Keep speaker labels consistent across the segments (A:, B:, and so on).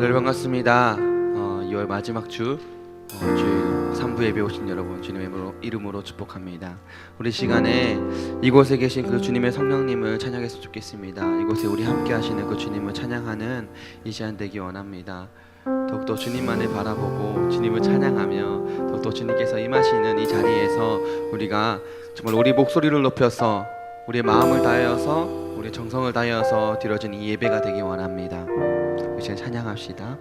A: 다들 반갑습니다. 2월 마지막 주 주일 3부 예배 오신 여러분 주님의 이름으로 축복합니다. 우리 시간에 이곳에 계신 그 주님의 성령님을 찬양했으면 좋겠습니다. 이곳에 우리 함께 하시는 그 주님을 찬양하는 이 시간 되기 원합니다. 더욱더 주님만을 바라보고 주님을 찬양하며 더욱더 주님께서 임하시는 이 자리에서 우리가 정말 우리 목소리를 높여서 우리의 마음을 다하여서 우리의 정성을 다하여서 드려진 이 예배가 되기 원합니다. 이제 찬양합시다.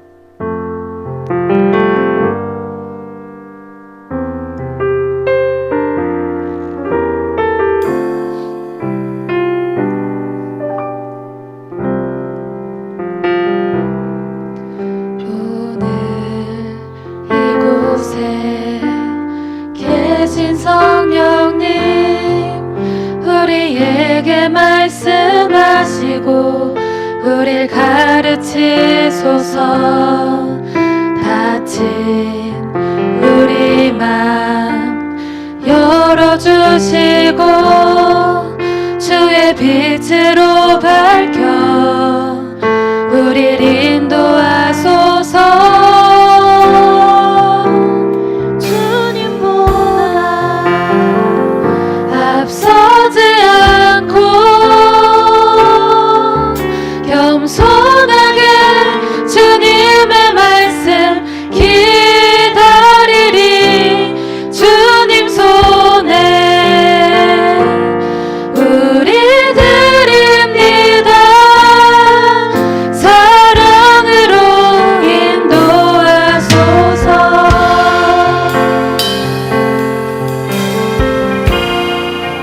B: 말씀하시고 우릴 가르치소서. 닫힌 우리 맘 열어주시고 주의 빛으로 밝혀 우릴 인도하소서. 앞서지 않고 겸손하게 주님의 말씀 기다리리. 주님 손에 우리 드립니다. 사랑으로 인도하소서.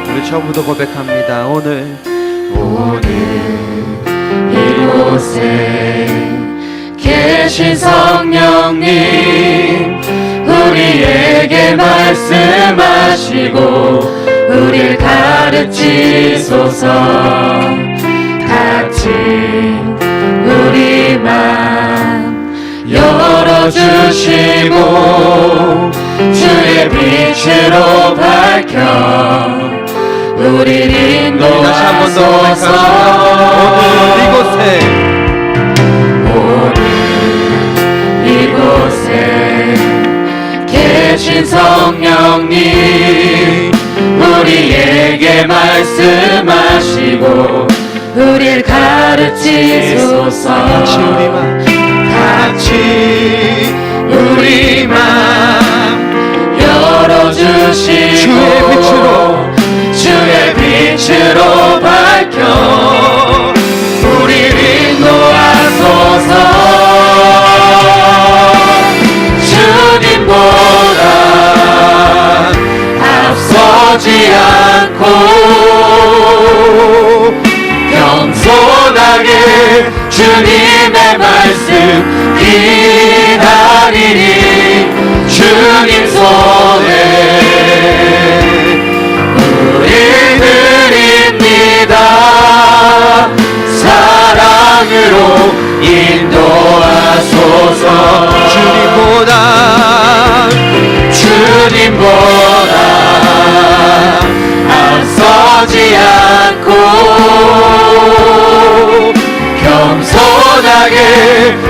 A: 우리 처음부터 고백합니다. 오늘
B: 이곳에 계신 성령님 우리에게 말씀하시고 우릴 가르치소서. 닫힌 우리 맘 열어주시고 주의 빛으로 밝혀 우릴 인도하소서. 오늘 이곳에 계신 성령님 우리에게 말씀하시고 우릴 가르치소서. 같이 우리 맘 열어주시고 주의 빛으로 밝혀 우릴 인도하소서. 주님보다 앞서지 않고 겸손하게 주님의 말씀 기다리리. 주님 손에 드립니다. 사랑으로 인도하소서. 주님보다 앞서지 않고 겸손하게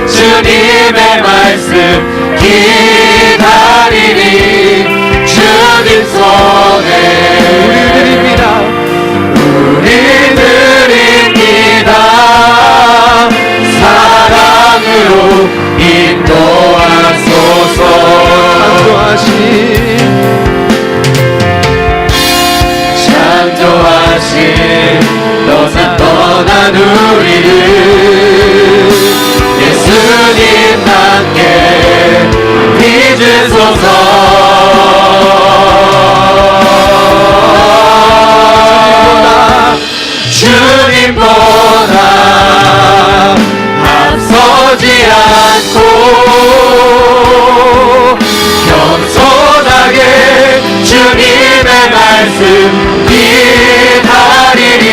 B: 주님의 말씀 기다리리. 주님 손에 우리 드립니다. 사랑으로 인도하소서. 창조하신 너는 떠난 우리를 예수님 함께 빚으소서. 주님보다 앞서지 않고 겸손하게 주님의 말씀 기다리리.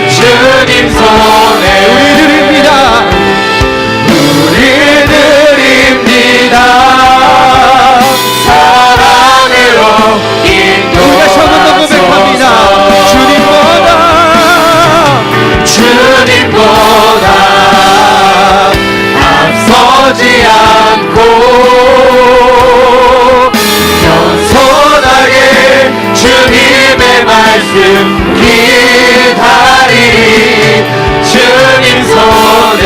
B: 주님 손에 우리 드립니다. 기다리리 주님 손에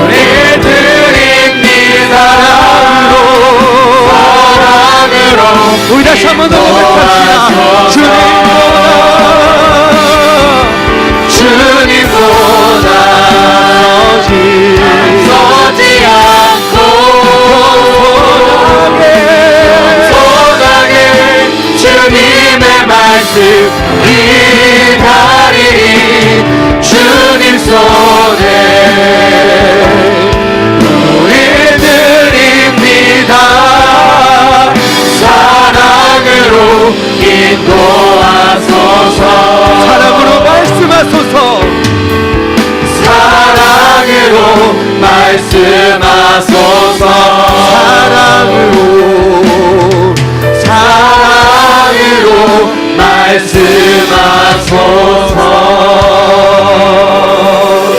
B: 우리 드립니다 사랑으로
A: 우리 다시 한번 더 고백합시다.
B: 주님보다 서지 않고 소중하게 주님의 말씀 기다리리 주님 손에 우리 드립니다 사랑으로 인도하소서
A: 사랑으로 말씀하소서
B: 사랑으로 말씀하소서 사랑으로 말씀하소서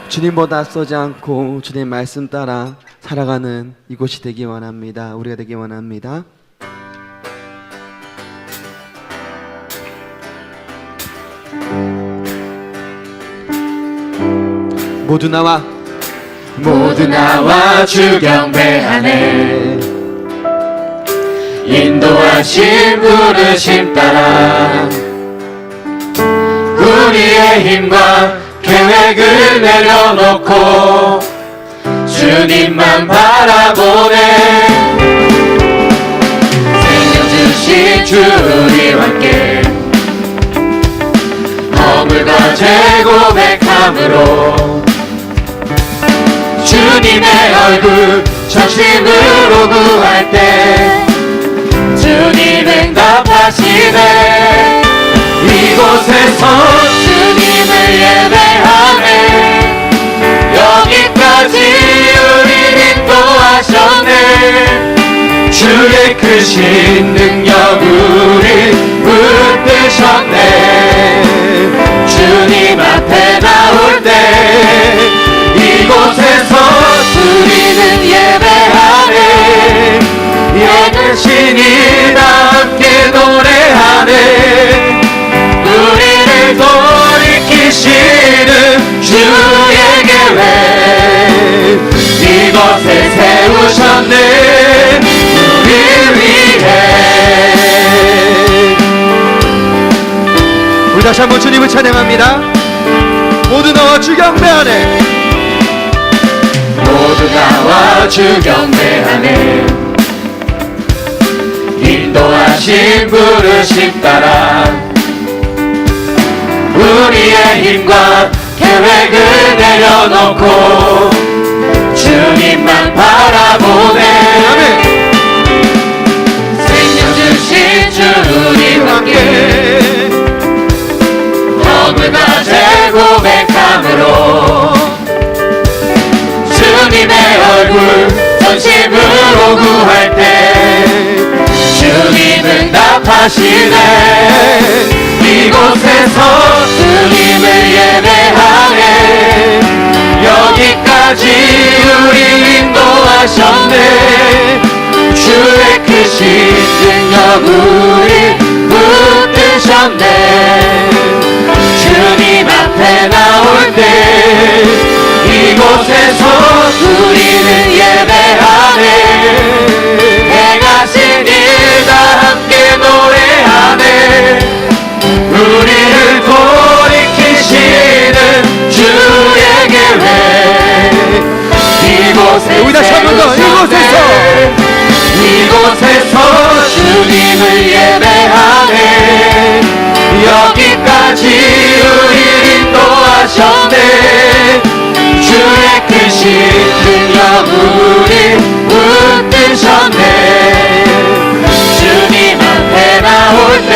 A: 주님보다 앞서지 않고 주님 말씀 따라 살아가는 이곳이 되기 원합니다. 우리가 되기 원합니다. 모두 나와
B: 주 경배하네 인도하신 부르심 따라 우리의 힘과 계획을 내려놓고 주님만 바라보네 생명 주신 주 우리와 함께 허물과 죄 고백함으로 주님의 얼굴 전심으로 구할 때 주님 응답하시네 이곳에서 주님을 예배하네 여기까지 우리를 인도하셨네 주의 크신 능력 우리 붙드셨네 주님 앞에 나올 때 이곳에서 우리는 예배하네 예배신이다 함께 노래하네 우리를 돌이키시는 주의 계획 이곳에 세우셨네 우리 위해
A: 우리 다시 한번 주님을 찬양합니다. 모두 나와 주 경배하네
B: 모두 나와 주 경배하네 인도하신 부르심 따라 우리의 힘과 계획을 내려놓고 주님만 바라보네 생명 주신 주 우리와 함께 허물과 죄 고백함으로 주님의 얼굴 전심으로 구할 때 주님 응답하시네 이곳에서 주님을 예배하네 여기까지 우리 인도하셨네 주의 크신 능력 우리 붙드셨네 주님 앞에 나올 때 이곳에서 우리는 예배하네 행하신 일 다 함께 노래하네 우리를 돌이키시는 주의 계획 이곳에
A: 여기 다시 한번 더
B: 이곳에서 주님을 예배하네 여기까지 우리를 인도하셨네 주의 크신 능력 우리 붙드셨네 주님 앞에 나올 때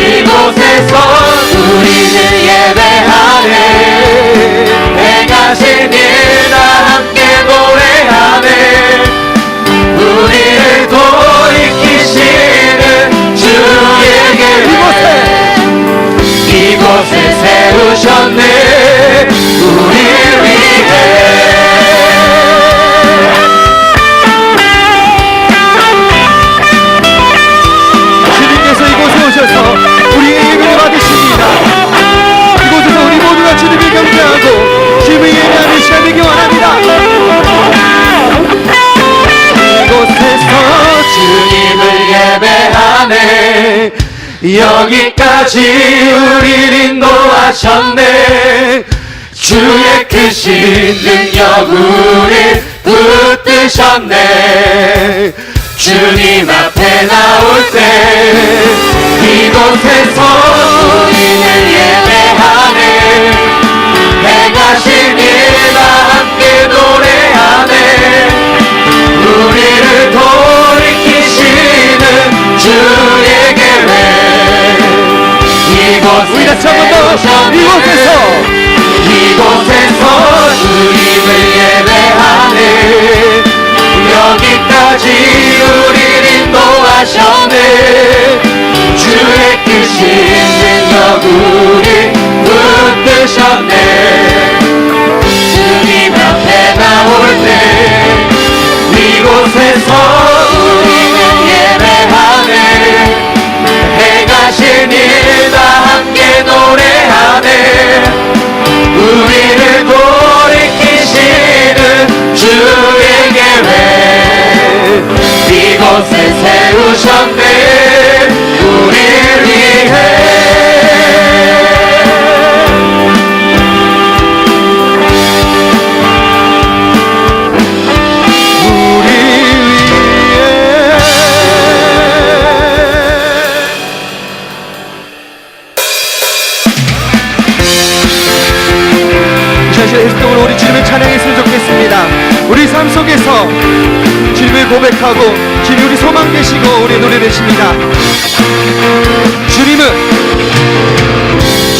B: 이곳에서 우리는 예배하네 행하신 일 다 함께 노래하네 우리를 돌이키시는 주의 계획 이곳에 세우셨네 우리를 위해 여기까지 우리를 인도하셨네. 주의 크신 능력 우리 붙드셨네. 주님 앞에 나올 때 이곳에서 우리는 예배하네. 행하신 일과 함께 노래하네. 우리를 돌이키시는 주의 계획
A: 우리 같이 한 번 더
B: 이곳에서 주님을 예배하네. 여기까지 우리를 인도하셨네. 주의 크신 능력 우리 붙드셨네. 주님 앞에 나올 때 이곳에서 우리는 예배하네. 행하신 일과 함께 노래하네. 우리를 돌이키시는 주의 계획 이곳에 세우셨네. 우리를 위해
A: 일동으로 우리 주님을 찬양했으면 좋겠습니다. 우리 삶 속에서 주님을 고백하고 주님 우리 소망 되시고 우리 노래 되십니다.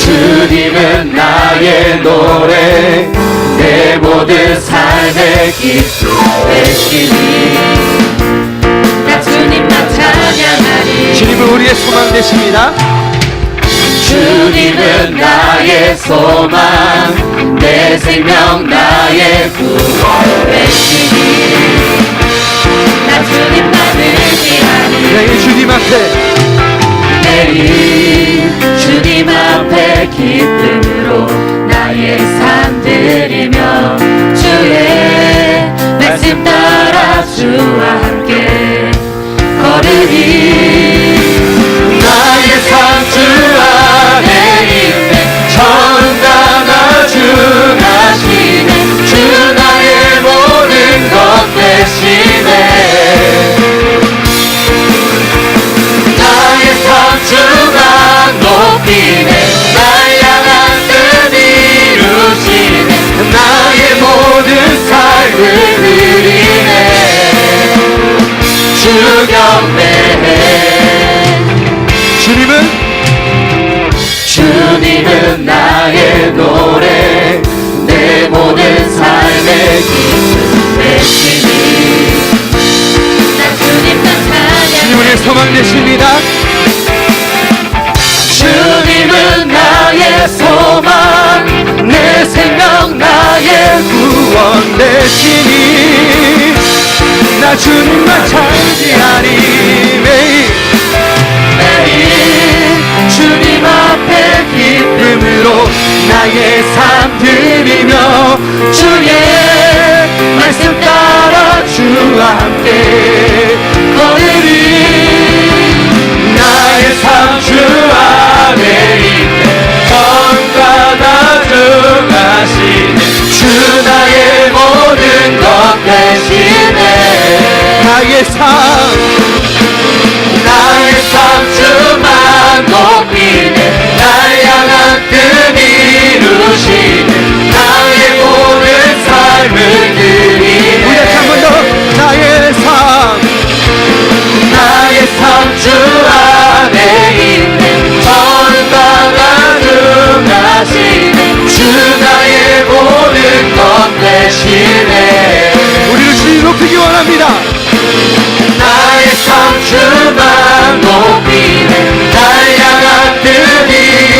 B: 주님은 나의 노래, 내 모든 삶의 기쁨 되시니 나 주님만 찬양하리.
A: 주님은 우리의 소망 되십니다.
B: 주님은 나의 소망, 내 생명 나의 구원 되시니 나 주님만 의지하니.
A: 내일 주님 앞에
B: 내일 주님 앞에 기쁨으로 나의 삶 드리며 주의 말씀 따라 주와 함께 걸으리. 나의 삶 주 안에 있네. 전가 나 주가시네. 주 나의 모든 것 되시네. 나의 삶 주가 높이네. 날 향한 뜻 이루시네. 나의 모든 삶을 드리네. 주 경배해. 주님은 나의 노래, 내 모든 삶의 기쁨 되시니 나 주님만 찬양해.
A: 주님 우리의 소망 되십니다.
B: 주님은 나의 소망, 내 생명 나의 구원 되시니 나 주님만 찬양하리. 매일 주님 앞에 기쁨으로 나의 삶 드리며 주의 말씀 따라 주와 함께 걸으리. 나의 삶 주 안에 있네. 전과 다 주가시네. 주 나의 모든 것 되시네. 나의 삶 주만 높이네. 날 향한 뜻 이루시네. 나의 모든 삶을 드리네.
A: 우리 한 번 더 나의 삶
B: 주 안에 있네. 전과 다 주가시네. 주 나의 모든 것 되시네.
A: 우리를 주님 높이기 원합니다.
B: 나의 삶 주만 높이네. 날 향한 뜻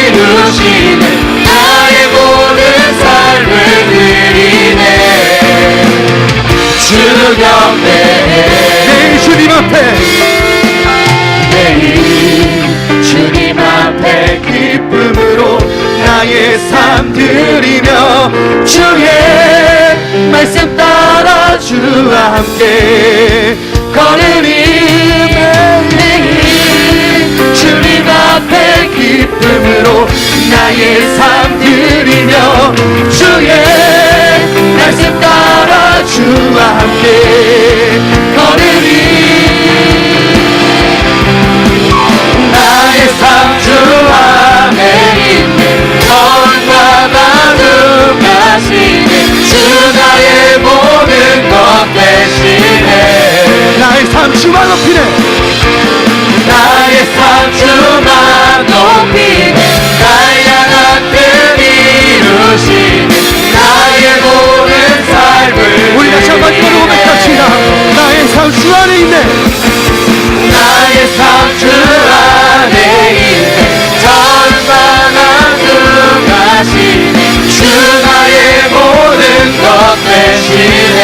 B: 이루시네. 나의 모든 삶을 드리네. 주 경배해.
A: 내일 주님 앞에
B: 내일 주님 앞에 기쁨으로 나의 삶 드리며 주의 말씀 따라 주와 함께 걸으리. 매일 주님 앞에 함께 걸으리. 나의 삶 주 안에 있네. 선과 나누 가시네. 주 나의 모든 것 대신해.
C: 나의 삶 주만 높이네.
B: 나의 삶 주만 높이네. 날 향한 뜻 이루시네. 나의 모든 삶을
C: 우리 다시 한번 이거를 고백합시다. 나의 삶 주 안에 있네.
B: 나의 삶 주 안에 있네. 전방한 주 가시네. 주 나의 모든 것 대신해.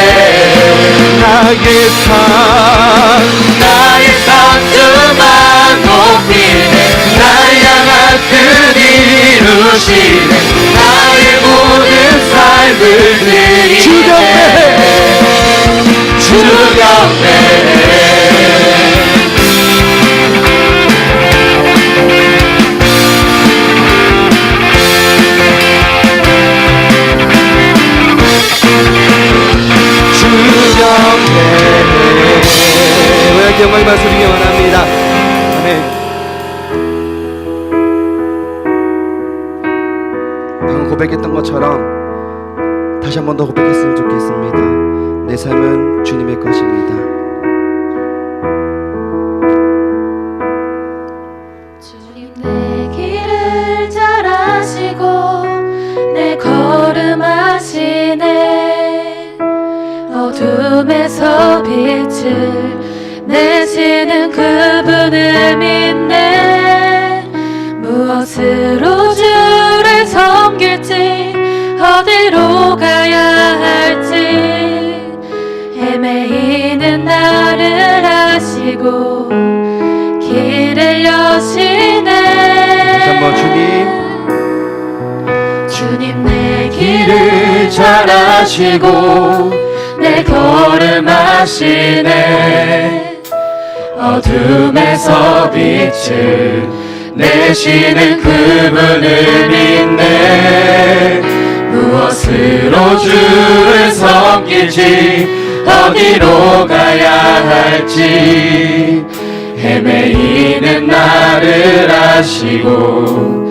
C: 나의 삶
B: 주만 높이네. 날 향한 뜻 이루시네. 나의 모든 삶을 드리네.
C: 주 경배해.
B: 주 경배해.
C: 우리의 영광의 말씀 드리기 원합니다. 아멘. 방금 고백했던 것처럼 다시 한 번 더 고백했으면 좋겠습니다. 내 삶은 주님의 것입니다.
D: 주님 내 길을 잘 아시고 내 걸음 아시네. 어둠에서 빛을 내시는 그분을 믿네. 무엇으로 주를 섬길지 어디로 가야 할지 헤매이는 나를 아시고 길을 여시네.
C: 다시 한번
D: 주님 내 길을 잘 아시고 내 걸음 아시네. 어둠에서 빛을 내시는 그분을 믿네. 무엇으로 주를 섬길지 어디로 가야 할지 헤매이는 나를 아시고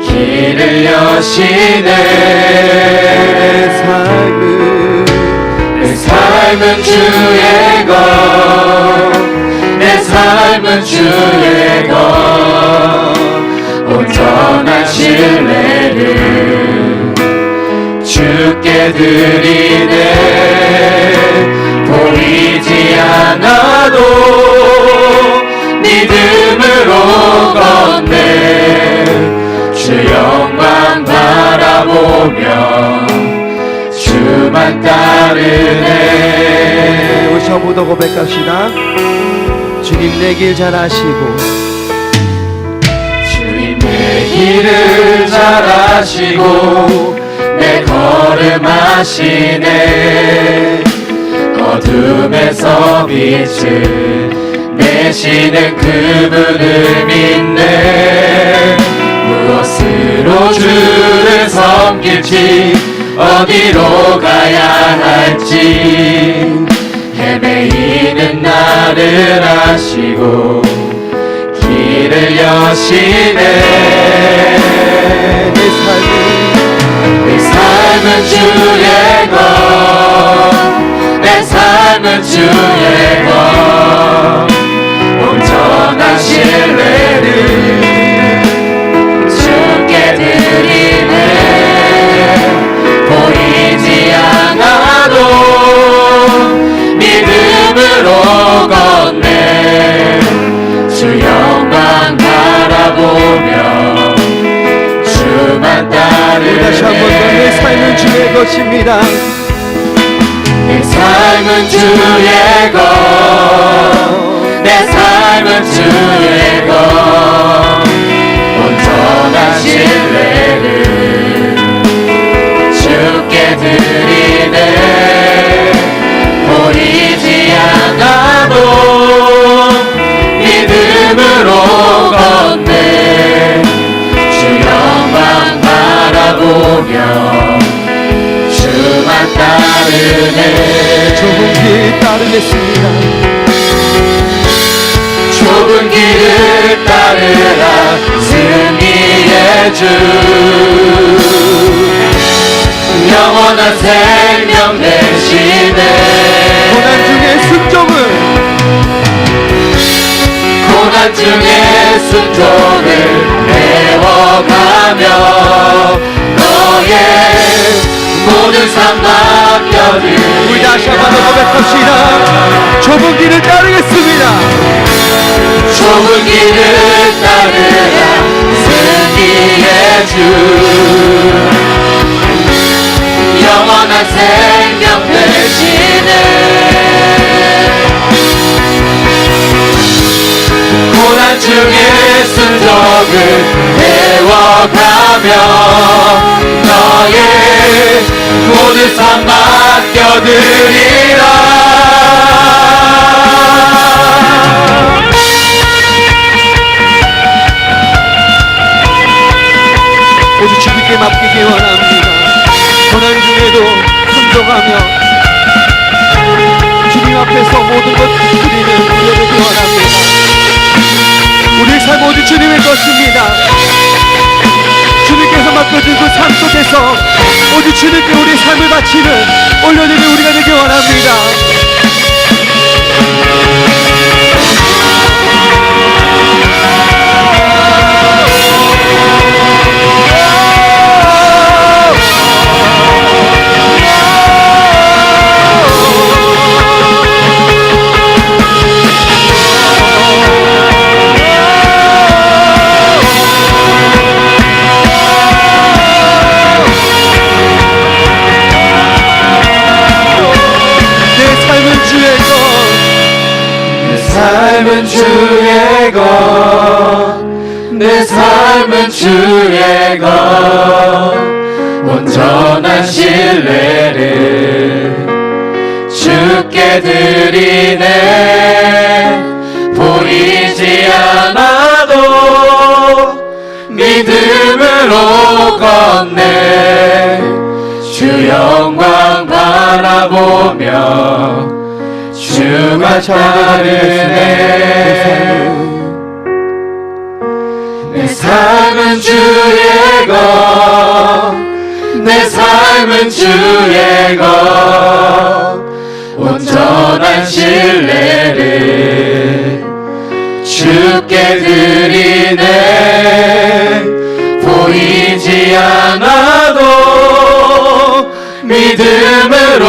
D: 길을 여시네. 내 삶은 주의 것. 내 삶은 주의 것. 온전한 신뢰를 주께 드리네. 보이지 않아도 믿음으로 걷네. 주 영광 바라보며 주만 따르네.
C: 우리 처음부터 고백합시다. 주님 내 길 잘 아시고
B: 주님 내 길을 잘 아시고 내 걸음 아시네. 어둠에서 빛을 내시는 그분을 믿네. 무엇으로 주를 섬길지 어디로 가야 할지 헤매이는 나를 아시고 길을 여시네. 내 삶은 주의 것. 내 삶은 주의 것. 온전한 신뢰를 주께 드리네. 보이지 않아도 믿음으로 걷네. 주 영광 바라보며 주만 따르네.
C: 다시 한 번 더 내 삶은 주의 것입니다.
B: 내 삶은 주의 것. 내 삶은 주의 것. 온전한 신뢰를 주께 드리네. 보이지 않아도 믿음으로 걷네. 주 영광 바라보며 주만 따르네.
C: 좁은 길 따르겠습니다.
D: 좁은 길을 따르라 승리의 주 영원한 생명 되시네
C: 고난 중에 순종을
D: 고난 중에 순종을 배워가며 너의 모든 삶 맡겨드리라
C: 우리 다시 한번 더 고백합시다. 좁은 길을 따르겠습니다.
D: 좁은 길을 따르라 승리의 주 영원한 생명 되시네 고난 중에 순종을 배워가며 너의 모든 삶 맡겨드리라
C: 오직 주님께 맡기기 원합니다. 고난 중에도 순종하며 주님 앞에서 모든 것 드리는 우리에게 원합니다. 우리의 삶 오직 주님의 것입니다. 주님께서 맡겨준 그 삶 속에서 오직 주님께 우리의 삶을 바치는 올려드리는 우리가 되기 원합니다.
D: 삶은 주의 것, 내 삶은 주의 것, 온전한 신뢰를 주께 드리네. 보이지 않아도 믿음으로 걷네. 주 영광 바라보며 주만 따르네. 내 삶은 주의 것, 내 삶은 주의 것, 온전한 신뢰를 주께 드리네. 보이지 않아도 믿음으로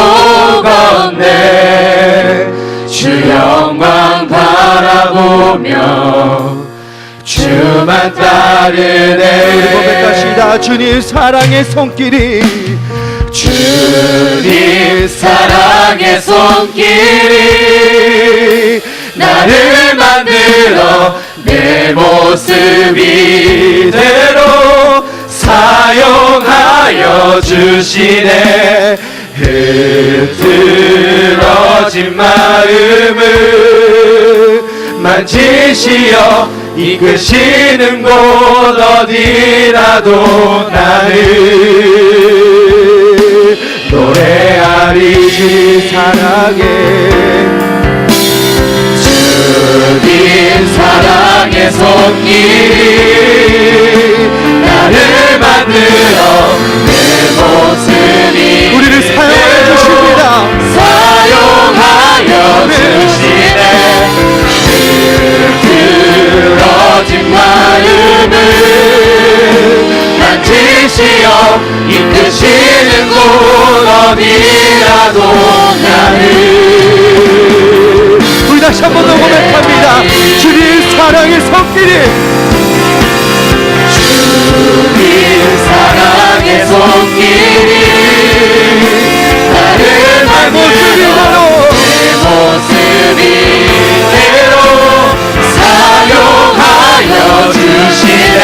D: 걷네. 주 영광 바라보며 주만 따르네.
C: 고백하시다. 주님 사랑의 손길이,
D: 주님 사랑의 손길이 나를 만들어 내 모습 이대로 사용하여 주시네. 흐트러진 마음을 만지시어 이끄시는 곳 어디라도 나는 노래하리. 주님 사랑에, 주님 사랑의 손길이 나를 만들어 내 모습이
C: 우리를 사용하여 주십니다.
D: 사용하여 주시네. 흐트러진 마음을 만지시어 이끄시는 곳 어디라도 나를.
C: 우리 다시 한 번 더 고백합니다. 주님 사랑의 손길이,
D: 주님 사랑의 손길이 나를 만들어 내 모습 이대로 사용하여 주시네.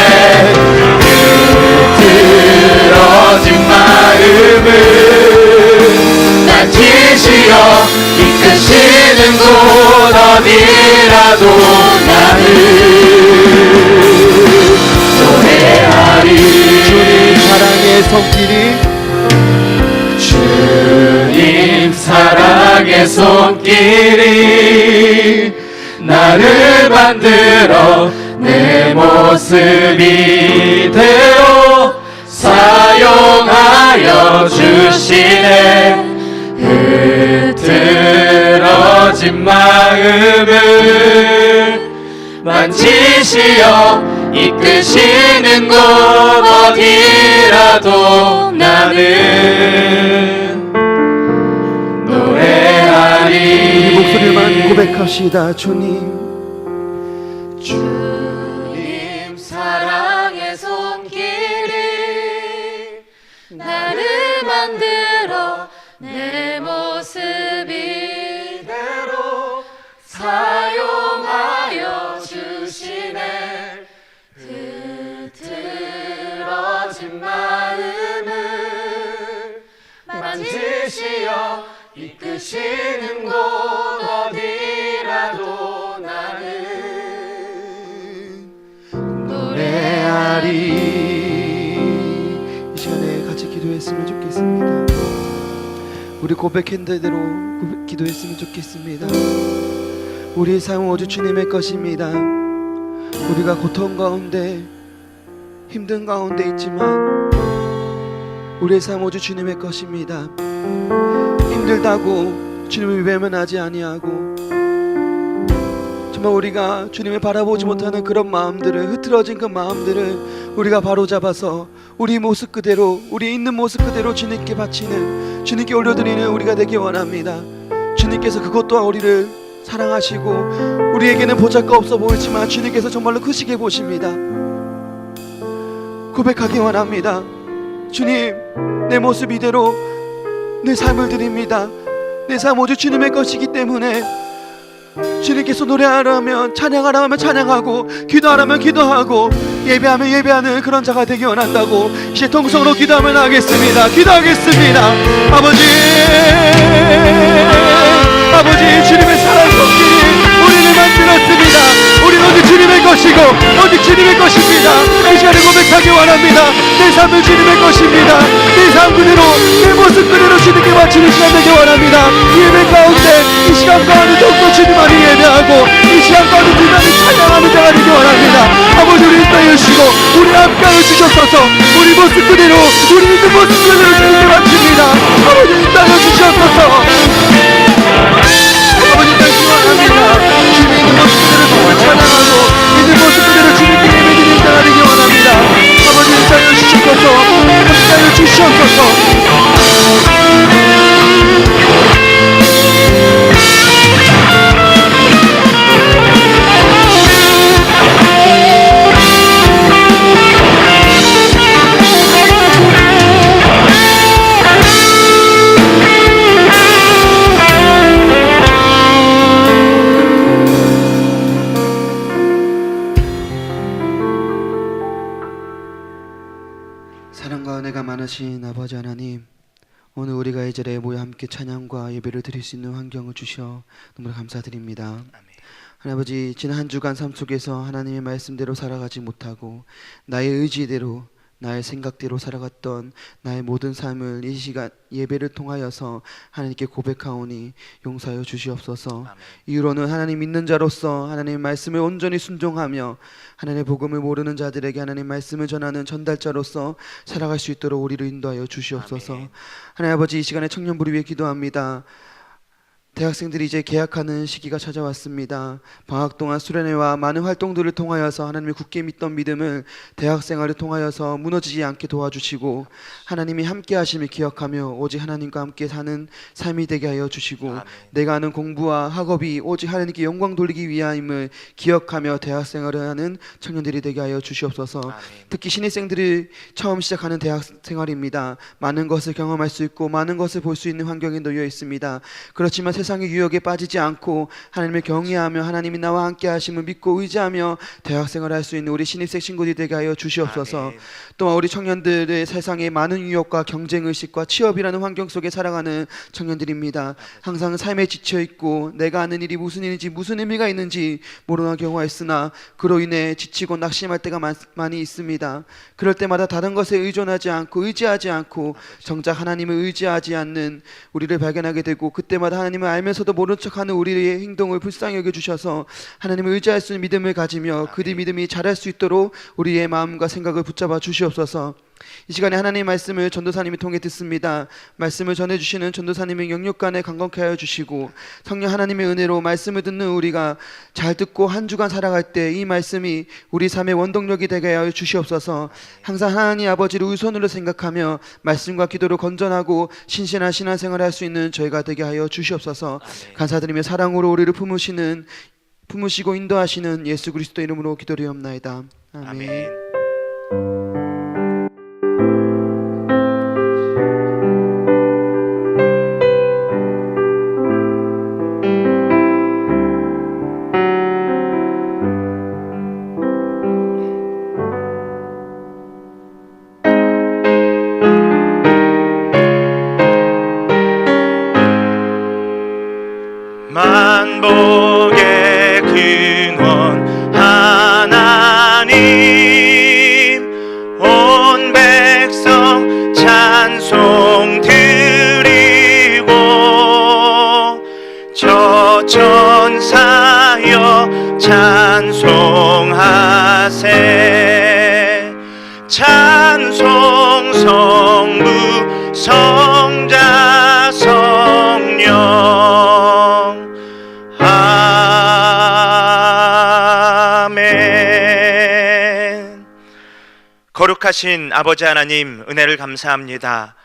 D: 흐트러진 마음을 만지시어 이끄시는 곳 어디라도 나를 노래하리.
C: 주님 사랑의 손길이,
D: 주님 사랑의 손길이 나를 만들어 내 모습 이대로 사용하여 주시네. 흐트러진 마음을 만지시어 이끄시는 곳 어디라도 나는 노래하리.
C: 이 목소리만 고백합시다. 주님
D: 주님 사랑의 손길이 나를 만들어 내 모습 이대로 사용하여 주시네. 흐트러진 마음을 만지시어 이끄시는 곳 어디라도 나는 노래하리.
C: 이 시간에 같이 기도했으면 좋겠습니다. 우리 고백한 대로 기도했으면 좋겠습니다. 우리의 삶은 오직 주님의 것입니다. 우리가 고통 가운데 힘든 가운데 있지만 우리의 삶은 오직 주님의 것입니다. 힘들다고 주님을 외면하지 아니하고 정말 우리가 주님을 바라보지 못하는 그런 마음들을, 흐트러진 그 마음들을 우리가 바로잡아서 우리 모습 그대로, 우리 있는 모습 그대로 주님께 바치는, 주님께 올려드리는 우리가 되기 원합니다. 주님께서 그것 또한 우리를 사랑하시고 우리에게는 보잘것 없어 보이지만 주님께서 정말로 크시게 보십니다. 고백하기 원합니다. 주님, 내 모습 이대로 내 삶을 드립니다. 내 삶 오직 주님의 것이기 때문에 주님께서 노래하라면 찬양하라면 찬양하고 기도하라면 기도하고 예배하면 예배하는 그런 자가 되기 원한다고 이제 통성으로 기도하면 하겠습니다. 기도하겠습니다. 아버지 주님의 사랑 손길이 우리를 만들었습니다. 우리는 오직 주님의 것이고 오직 주님의 것입니다. 이 시간에 고백하기 원합니다. 내 삶은 주님의 것입니다. 내 삶 그대로, 내 모습 그대로 주님께 바치는 시간 되기 원합니다. 예배 가운데 이 시간 가운데 더욱더 주님만이 예배하고 이 시간 가운데 주님만이 찬양하는 자가 되기 원합니다. 아버지 우리 인도해 주시고 우리 함께하여 주셨소서. 우리 모습 그대로, 우리 있는 모습 그대로 주님께 바칩니다. 아버지 인도해 주셨소서. 아버지 다시 원합니다. 주님 있는 모습 그대로 정말 찬양하고 있는 모습 그대로 주님께 예배드리는 자가 되기 원합니다. 아버지 인도해 주시옵소서. 인도해 주시옵소서. 사랑과 은혜가 많으신 아버지 하나님, 오늘 우리가 이 자리에 모여 함께 찬양과 예배를 드릴 수 있는 환경을 주셔 너무 감사드립니다. 하나님 아버지, 지난 한 주간 삶 속에서 하나님의 말씀대로 살아가지 못하고 나의 의지대로, 나의 생각대로 살아갔던 나의 모든 삶을 이 시간 예배를 통하여서 하나님께 고백하오니 용서하여 주시옵소서. 이후로는 하나님 믿는 자로서 하나님의 말씀을 온전히 순종하며 하나님의 복음을 모르는 자들에게 하나님 말씀을 전하는 전달자로서 살아갈 수 있도록 우리를 인도하여 주시옵소서. 하나님 아버지, 이 시간에 청년부를 위해 기도합니다. 대학생들이 이제 개학하는 시기가 찾아왔습니다. 방학 동안 수련회와 많은 활동들을 통하여서 하나님을 굳게 믿던 믿음을 대학생활을 통하여서 무너지지 않게 도와주시고 하나님이 함께 하심을 기억하며 오직 하나님과 함께 사는 삶이 되게 하여 주시고 아멘. 내가 하는 공부와 학업이 오직 하나님께 영광 돌리기 위함을 기억하며 대학생활을 하는 청년들이 되게 하여 주시옵소서. 아멘. 특히 신입생들이 처음 시작하는 대학생활입니다. 많은 것을 경험할 수 있고 많은 것을 볼 수 있는 환경에 놓여 있습니다. 그렇지만 세상의 유혹에 빠지지 않고 하나님을 경외하며 하나님이 나와 함께 하심을 믿고 의지하며 대학생활을 할 수 있는 우리 신입생 친구들이 되게 하여 주시옵소서. 아멘. 또한 우리 청년들의 세상에 많은 유혹과 경쟁의식과 취업이라는 환경 속에 살아가는 청년들입니다. 항상 삶에 지쳐있고 내가 하는 일이 무슨 일인지 무슨 의미가 있는지 모르는 경우가 있으나 그로 인해 지치고 낙심할 때가 많이 있습니다. 그럴 때마다 다른 것에 의존하지 않고 의지하지 않고 정작 하나님을 의지하지 않는 우리를 발견하게 되고 그때마다 하나님을 알면서도 모른 척하는 우리의 행동을 불쌍히 여겨주셔서 하나님을 의지할 수 있는 믿음을 가지며 그 믿음이 자랄 수 있도록 우리의 마음과 생각을 붙잡아 주시옵소서. 이 시간에 하나님의 말씀을 전도사님이 통해 듣습니다. 말씀을 전해주시는 전도사님의 영육간에 강건케 하여 주시고 성령 하나님의 은혜로 말씀을 듣는 우리가 잘 듣고 한 주간 살아갈 때 이 말씀이 우리 삶의 원동력이 되게 하여 주시옵소서. 항상 하나님 아버지를 우선으로 생각하며 말씀과 기도로 건전하고 신실한 신앙생활을 할 수 있는 저희가 되게 하여 주시옵소서. 감사드리며 사랑으로 우리를 품으시고 인도하시는 예수 그리스도 이름으로 기도드리옵나이다. 아멘.
B: 만복의 근원 하나님, 온 백성 찬송 드리고 저 천사여 찬송하세. 찬송 성부 성자 성령. 아멘. 거룩하신 아버지 하나님, 은혜를 감사합니다.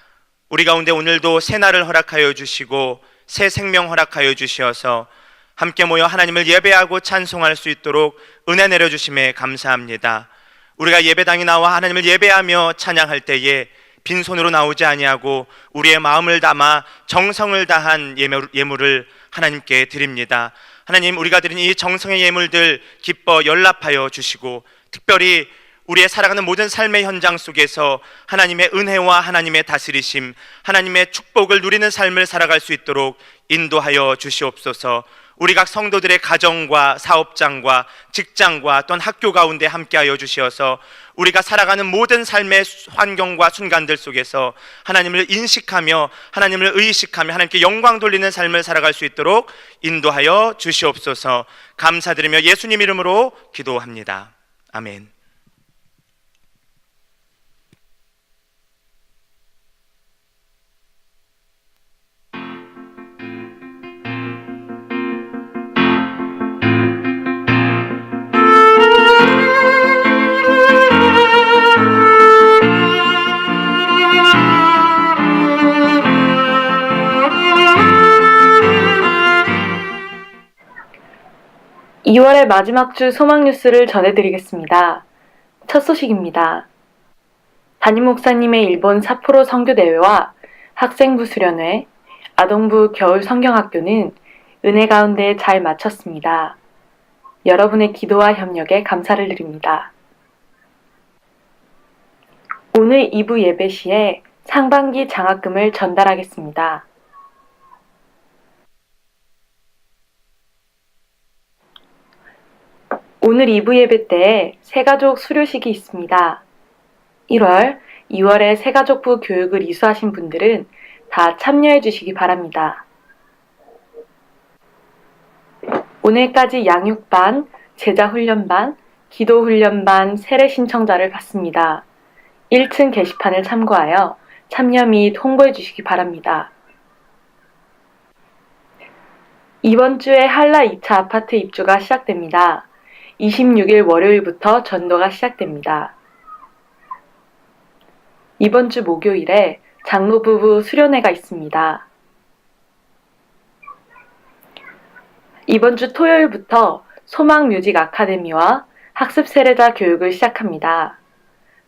B: 우리 가운데 오늘도 새 날을 허락하여 주시고 새 생명 허락하여 주시어서 함께 모여 하나님을 예배하고 찬송할 수 있도록 은혜 내려주심에 감사합니다. 우리가 예배당에 나와 하나님을 예배하며 찬양할 때에 빈손으로 나오지 아니하고 우리의 마음을 담아 정성을 다한 예물을 하나님께 드립니다. 하나님, 우리가 드린 이 정성의 예물들 기뻐 연락하여 주시고 특별히 우리의 살아가는 모든 삶의 현장 속에서 하나님의 은혜와 하나님의 다스리심, 하나님의 축복을 누리는 삶을 살아갈 수 있도록 인도하여 주시옵소서. 우리 각 성도들의 가정과 사업장과 직장과 또한 학교 가운데 함께하여 주시어서 우리가 살아가는 모든 삶의 환경과 순간들 속에서 하나님을 인식하며 하나님을 의식하며 하나님께 영광 돌리는 삶을 살아갈 수 있도록 인도하여 주시옵소서. 감사드리며 예수님 이름으로 기도합니다. 아멘.
E: (2월) 2월의 마지막 주 소망 뉴스를 전해드리겠습니다. 첫 소식입니다. 담임 목사님의 일본 삿포로 선교대회와 학생부 수련회, 아동부 겨울 성경학교는 은혜 가운데 잘 마쳤습니다. 여러분의 기도와 협력에 감사를 드립니다. 오늘 2부 예배 시에 상반기 장학금을 전달하겠습니다. 오늘 2부 예배 때에 새가족 수료식이 있습니다. 1월, 2월에 새가족부 교육을 이수하신 분들은 다 참여해 주시기 바랍니다. 오늘까지 양육반, 제자훈련반, 기도훈련반 세례 신청자를 받습니다. 1층 게시판을 참고하여 참여 및 홍보해 주시기 바랍니다. 이번 주에 한라 2차 아파트 입주가 시작됩니다. 26일 월요일부터 전도가 시작됩니다. 이번 주 목요일에 장로부부 수련회가 있습니다. 이번 주 토요일부터 소망뮤직 아카데미와 학습 세례자 교육을 시작합니다.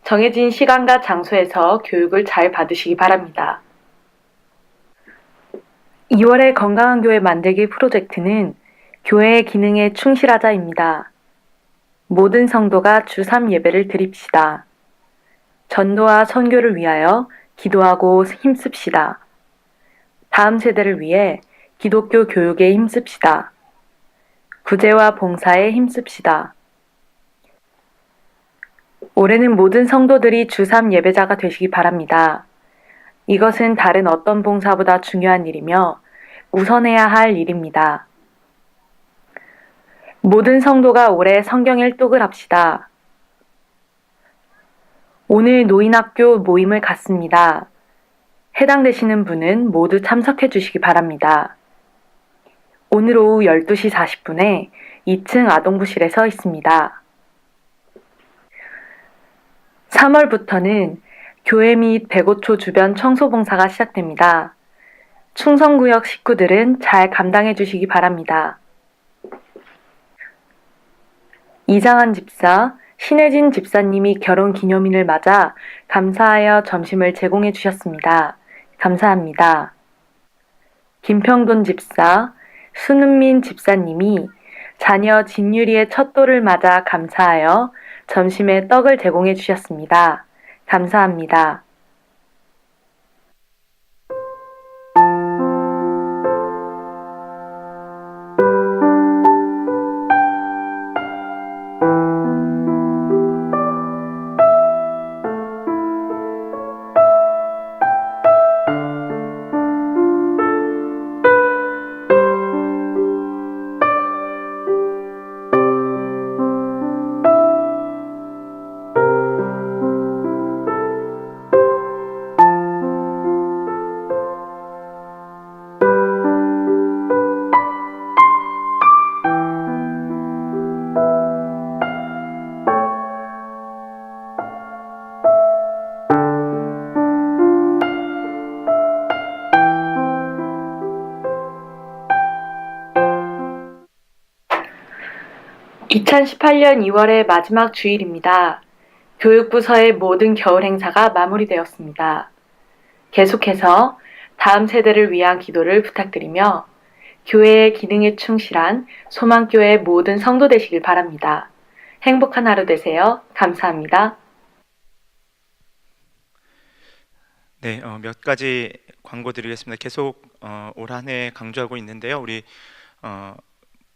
E: 정해진 시간과 장소에서 교육을 잘 받으시기 바랍니다. 2월의 건강한 교회 만들기 프로젝트는 교회의 기능에 충실하자입니다. 모든 성도가 주 3 예배를 드립시다. 전도와 선교를 위하여 기도하고 힘씁시다. 다음 세대를 위해 기독교 교육에 힘씁시다. 구제와 봉사에 힘씁시다. 올해는 모든 성도들이 주 3 예배자가 되시기 바랍니다. 이것은 다른 어떤 봉사보다 중요한 일이며 우선해야 할 일입니다. 모든 성도가 올해 성경 일독을 합시다. 오늘 노인학교 모임을 갖습니다. 해당되시는 분은 모두 참석해 주시기 바랍니다. 오늘 오후 12시 40분에 2층 아동부실에서 있습니다. 3월부터는 교회 및 백오초 주변 청소봉사가 시작됩니다. 충성구역 식구들은 잘 감당해 주시기 바랍니다. 이장한 집사, 신혜진 집사님이 결혼 기념일을 맞아 감사하여 점심을 제공해 주셨습니다. 감사합니다. 김평돈 집사, 순은민 집사님이 자녀 진유리의 첫 돌을 맞아 감사하여 점심에 떡을 제공해 주셨습니다. 감사합니다. (2018년 2월의) 마지막 주일입니다. 교육부서의 모든 겨울 행사가 마무리되었습니다. 계속해서 다음 세대를 위한 기도를 부탁드리며 교회의 기능에 충실한 소망교회 모든 성도 되시길 바랍니다. 행복한 하루 되세요. 감사합니다.
B: 네, 몇 가지 광고 드리겠습니다. 계속 올 한 해 강조하고 있는데요. 우리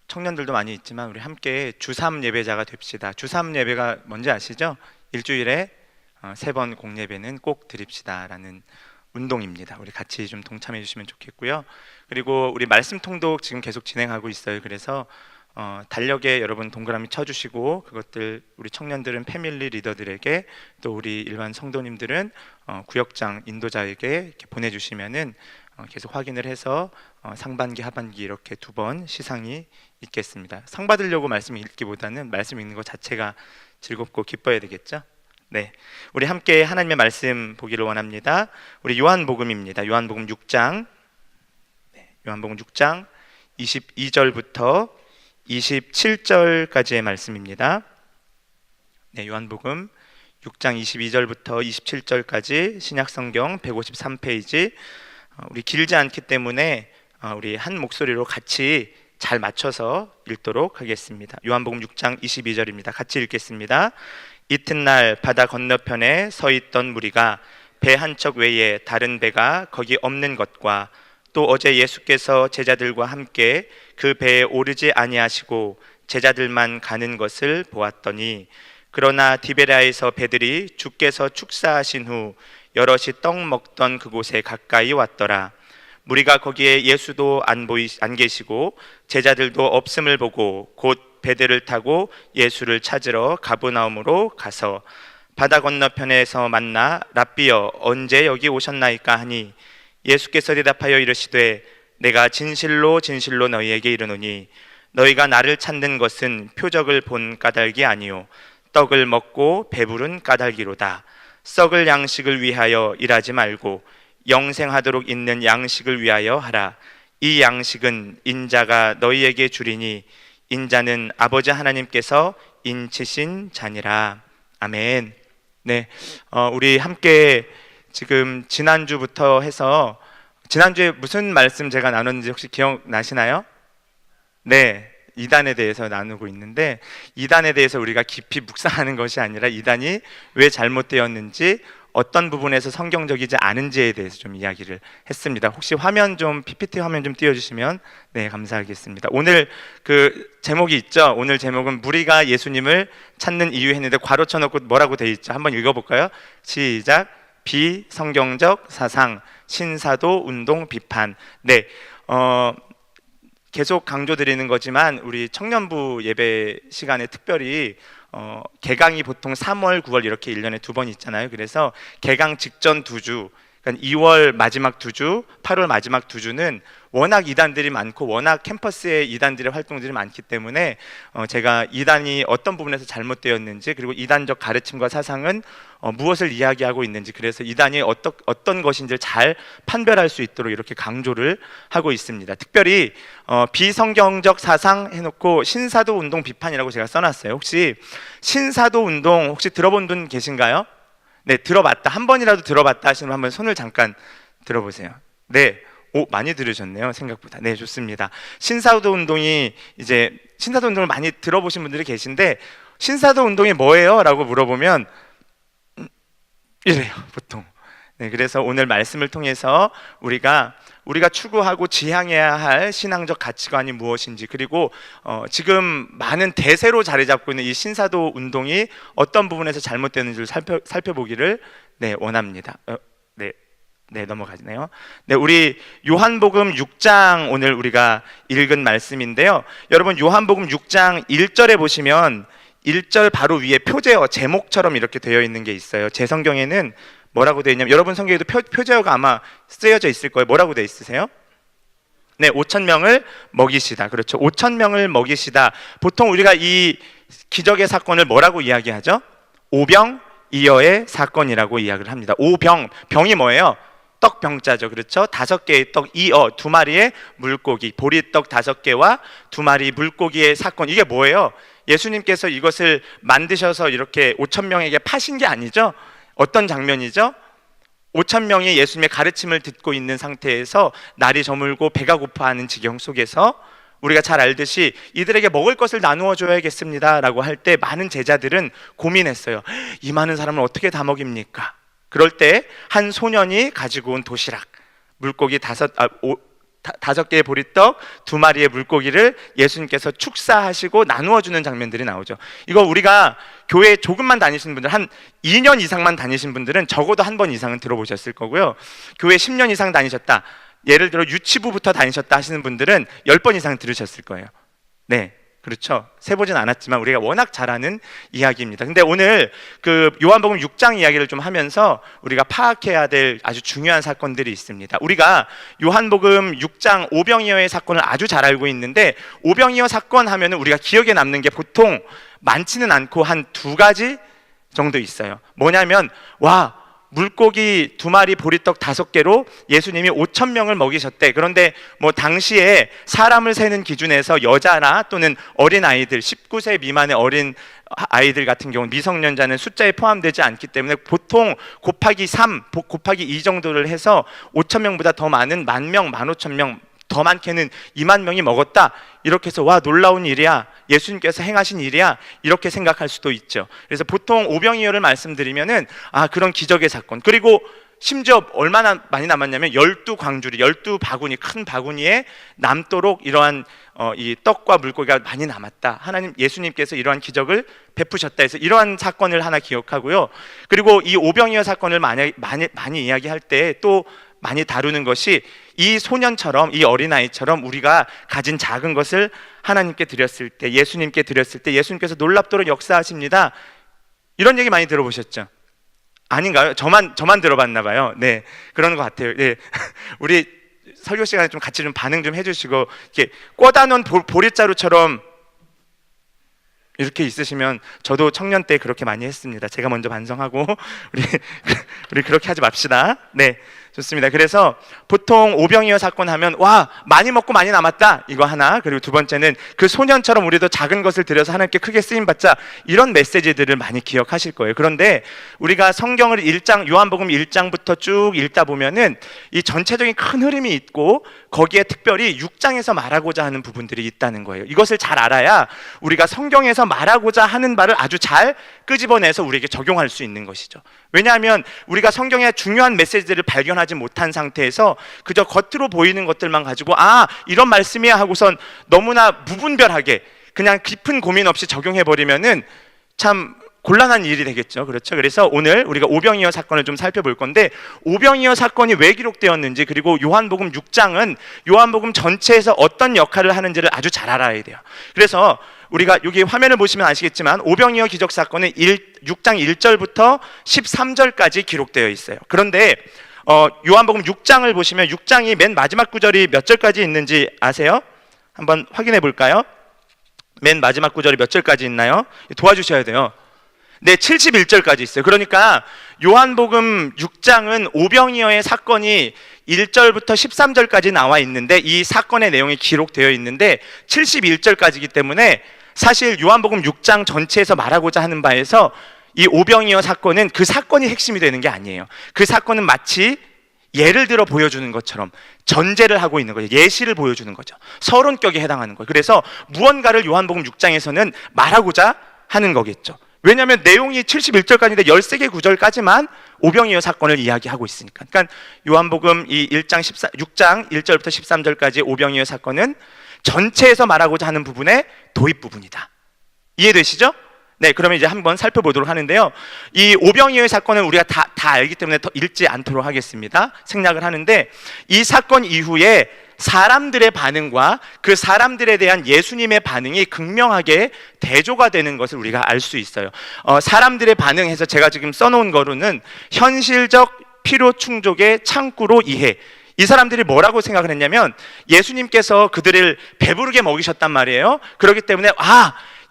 B: 청년들도 많이 있지만 우리 함께 주3 예배자가 됩시다. 주3 예배가 뭔지 아시죠? 일주일에 3번 공예배는 꼭 드립시다 라는 운동입니다. 우리 같이 좀 동참해 주시면 좋겠고요. 그리고 우리 말씀 통독 지금 계속 진행하고 있어요. 그래서 달력에 여러분 동그라미 쳐주시고, 그것들 우리 청년들은 패밀리 리더들에게, 또 우리 일반 성도님들은 구역장 인도자에게 이렇게 보내주시면은 계속 확인을 해서 상반기 하반기 이렇게 2번 시상이 있겠습니다. 상 받으려고 말씀 읽기보다는 말씀 읽는 것 자체가 즐겁고 기뻐야 되겠죠. 네, 우리 함께 하나님의 말씀 보기를 원합니다. 우리 요한복음입니다. 요한복음 6장, 요한복음 6장 22절부터 27절까지의 말씀입니다. 네, 요한복음 6장 22절부터 27절까지 신약성경 153페이지. 우리 길지 않기 때문에 우리 한 목소리로 같이 잘 맞춰서 읽도록 하겠습니다. 요한복음 6장 22절입니다. 같이 읽겠습니다. 이튿날 바다 건너편에 서 있던 무리가 배 한 척 외에 다른 배가 거기 없는 것과, 또 어제 예수께서 제자들과 함께 그 배에 오르지 아니하시고 제자들만 가는 것을 보았더니, 그러나 디베랴에서 배들이 주께서 축사하신 후 여럿이 떡 먹던 그곳에 가까이 왔더라. 무리가 거기에 예수도 안 계시고 제자들도 없음을 보고 곧 배들을 타고 예수를 찾으러 가버나움으로 가서 바다 건너편에서 만나 랍비여 언제 여기 오셨나이까 하니, 예수께서 대답하여 이르시되 내가 진실로 진실로 너희에게 이르노니 너희가 나를 찾는 것은 표적을 본 까닭이 아니요 떡을 먹고 배부른 까닭이로다. 썩을 양식을 위하여 일하지 말고 영생하도록 있는 양식을 위하여 하라. 이 양식은 인자가 너희에게 주리니 인자는 아버지 하나님께서 인치신 자니라. 아멘. 네, 우리 함께 지금 지난주부터 해서, 지난주에 무슨 말씀 제가 나눴는지 혹시 기억나시나요? 네, 이단에 대해서 나누고 있는데, 이단에 대해서 우리가 깊이 묵상하는 것이 아니라 이단이 왜 잘못되었는지, 어떤 부분에서 성경적이지 않은지에 대해서 좀 이야기를 했습니다. 혹시 화면 좀, PPT 화면 좀 띄워주시면 네, 감사하겠습니다. 오늘 그 제목이 있죠. 오늘 제목은 무리가 예수님을 찾는 이유 했는데 괄호 쳐놓고 뭐라고 돼 있죠? 한번 읽어볼까요? 시작. 비성경적 사상, 신사도 운동 비판. 네, 계속 강조드리는 거지만 우리 청년부 예배 시간에 특별히 개강이 보통 3월, 9월 이렇게 1년에 2번 있잖아요. 그래서 개강 직전 2주, 그러니까 2월 마지막 2주, 8월 마지막 2주는 워낙 이단들이 많고 워낙 캠퍼스에 이단들의 활동들이 많기 때문에 제가 이단이 어떤 부분에서 잘못되었는지, 그리고 이단적 가르침과 사상은 무엇을 이야기하고 있는지, 그래서 이단이 어떤 것인지를 잘 판별할 수 있도록 이렇게 강조를 하고 있습니다. 특별히 비성경적 사상 해놓고 신사도 운동 비판이라고 제가 써놨어요. 혹시 신사도 운동 혹시 들어본 분 계신가요? 네, 들어봤다, 한 번이라도 들어봤다 하시는 분 한번 손을 잠깐 들어보세요. 네, 많이 들으셨네요, 생각보다. 네, 좋습니다. 신사도 운동이 이제 신사도 운동을 많이 들어보신 분들이 계신데, 신사도 운동이 뭐예요? 라고 물어보면 이래요, 보통. 네, 그래서 오늘 말씀을 통해서 우리가 추구하고 지향해야 할 신앙적 가치관이 무엇인지, 그리고 지금 많은 대세로 자리 잡고 있는 이 신사도 운동이 어떤 부분에서 잘못되는지를 살펴보기를 원합니다. 네, 넘어가네요. 네, 우리 요한복음 6장 오늘 우리가 읽은 말씀인데요. 여러분, 요한복음 6장 1절에 보시면 1절 바로 위에 표제어 제목처럼 이렇게 되어 있는 게 있어요. 제 성경에는 뭐라고 되어 있냐면, 여러분 성경에도 표제어가 아마 쓰여져 있을 거예요. 뭐라고 되어 있으세요? 네, 5,000명을 먹이시다. 그렇죠. 5,000명을 먹이시다. 보통 우리가 이 기적의 사건을 뭐라고 이야기하죠? 오병이어의 사건이라고 이야기를 합니다. 오병, 병이 뭐예요? 떡병자죠. 그렇죠. 5개의 떡, 이어, 2마리의 물고기, 보리떡 5개와 2마리 물고기의 사건. 이게 뭐예요? 예수님께서 이것을 만드셔서 이렇게 5,000명에게 파신 게 아니죠. 어떤 장면이죠? 5,000명이 예수님의 가르침을 듣고 있는 상태에서 날이 저물고 배가 고파하는 지경 속에서 우리가 잘 알듯이 이들에게 먹을 것을 나누어 줘야겠습니다 라고 할 때 많은 제자들은 고민했어요. 이 많은 사람을 어떻게 다 먹입니까? 그럴 때 한 소년이 가지고 온 도시락, 물고기 5개의 보리떡, 2마리의 물고기를 예수님께서 축사하시고 나누어 주는 장면들이 나오죠. 이거 우리가 교회 조금만 다니시는 분들, 한 2년 이상만 다니신 분들은 적어도 한 번 이상은 들어보셨을 거고요. 교회 10년 이상 다니셨다, 예를 들어 유치부부터 다니셨다 하시는 분들은 10번 이상 들으셨을 거예요. 네, 그렇죠. 세보진 않았지만 우리가 워낙 잘 아는 이야기입니다. 근데 오늘 그 요한복음 6장 이야기를 좀 하면서 우리가 파악해야 될 아주 중요한 사건들이 있습니다. 우리가 요한복음 6장 오병이어의 사건을 아주 잘 알고 있는데, 오병이어 사건 하면은 우리가 기억에 남는 게 보통 많지는 않고 한 2가지 정도 있어요. 뭐냐면, 물고기 2마리, 보리떡 5개로 예수님이 5,000명을 먹이셨대. 그런데 뭐 당시에 사람을 세는 기준에서 여자나 또는 어린 아이들, 19세 미만의 어린 아이들 같은 경우는, 미성년자는 숫자에 포함되지 않기 때문에 보통 곱하기 3, 곱하기 2 정도를 해서 5,000명보다 더 많은 10,000명, 15,000명, 더 많게는 20,000명이 먹었다. 이렇게 해서 노라운 일이야, 예수님께서 행하신 일이야, 이렇게 생각할 수도 있죠. 그래서 보통 오병이어를 말씀드리면은 그런 기적의 사건, 그리고 심지어 얼마나 많이 남았냐면 12광주리, 12바구니, 큰 바구니에 남도록 이러한 이 떡과 물고기가 많이 남았다. 예수님께서 이러한 기적을 베푸셨다 해서 이러한 사건을 하나 기억하고요. 그리고 이 오병이어 사건을 많이 이야기할 때 또 많이 다루는 것이, 이 소년처럼, 이 어린아이처럼 우리가 가진 작은 것을 하나님께 드렸을 때, 예수님께 드렸을 때 예수님께서 놀랍도록 역사하십니다. 이런 얘기 많이 들어보셨죠? 아닌가요? 저만 들어봤나 봐요. 네, 그런 것 같아요. 네. 우리 설교 시간에 좀 같이 좀 반응 좀 해주시고, 이렇게 꽂아 놓은 보릿자루처럼 이렇게 있으시면, 저도 청년 때 그렇게 많이 했습니다. 제가 먼저 반성하고 우리 그렇게 하지 맙시다. 네, 좋습니다. 그래서 보통 오병이어 사건 하면 많이 먹고 많이 남았다, 이거 하나. 그리고 두 번째는 그 소년처럼 우리도 작은 것을 들여서 하나님께 크게 쓰임 받자, 이런 메시지들을 많이 기억하실 거예요. 그런데 우리가 성경을 요한복음 1장부터 쭉 읽다 보면은 이 전체적인 큰 흐름이 있고, 거기에 특별히 6장에서 말하고자 하는 부분들이 있다는 거예요. 이것을 잘 알아야 우리가 성경에서 말하고자 하는 바를 아주 잘 끄집어내서 우리에게 적용할 수 있는 것이죠. 왜냐하면 우리가 성경의 중요한 메시지들을 발견하지 못한 상태에서 그저 겉으로 보이는 것들만 가지고 이런 말씀이야 하고선 너무나 무분별하게 그냥 깊은 고민 없이 적용해버리면은 참 곤란한 일이 되겠죠. 그렇죠? 그래서 오늘 우리가 오병이어 사건을 좀 살펴볼 건데, 오병이어 사건이 왜 기록되었는지, 그리고 요한복음 6장은 요한복음 전체에서 어떤 역할을 하는지를 아주 잘 알아야 돼요. 그래서 우리가 여기 화면을 보시면 아시겠지만 오병이어 기적 사건은 6장 1절부터 13절까지 기록되어 있어요. 그런데 요한복음 6장을 보시면 6장이 맨 마지막 구절이 몇 절까지 있는지 아세요? 한번 확인해 볼까요? 맨 마지막 구절이 몇 절까지 있나요? 도와주셔야 돼요. 네, 71절까지 있어요. 그러니까 요한복음 6장은 오병이어의 사건이 1절부터 13절까지 나와 있는데, 이 사건의 내용이 기록되어 있는데 71절까지이기 때문에 사실 요한복음 6장 전체에서 말하고자 하는 바에서 이 오병이어 사건은 그 사건이 핵심이 되는 게 아니에요. 그 사건은 마치 예를 들어 보여주는 것처럼 전제를 하고 있는 거죠. 예시를 보여주는 거죠. 서론격에 해당하는 거예요. 그래서 무언가를 요한복음 6장에서는 말하고자 하는 거겠죠. 왜냐하면 내용이 71절까지인데 13개 구절까지만 오병이어 사건을 이야기하고 있으니까. 그러니까 요한복음 이 6장 1절부터 13절까지 오병이어 사건은 전체에서 말하고자 하는 부분의 도입 부분이다. 이해되시죠? 네, 그러면 이제 한번 살펴보도록 하는데요. 이 오병이어의 사건은 우리가 다 알기 때문에 더 읽지 않도록 하겠습니다. 생략을 하는데, 이 사건 이후에 사람들의 반응과 그 사람들에 대한 예수님의 반응이 극명하게 대조가 되는 것을 우리가 알 수 있어요. 사람들의 반응해서 제가 지금 써놓은 거로는 현실적 필요 충족의 창구로 이해. 이 사람들이 뭐라고 생각을 했냐면 예수님께서 그들을 배부르게 먹이셨단 말이에요. 그렇기 때문에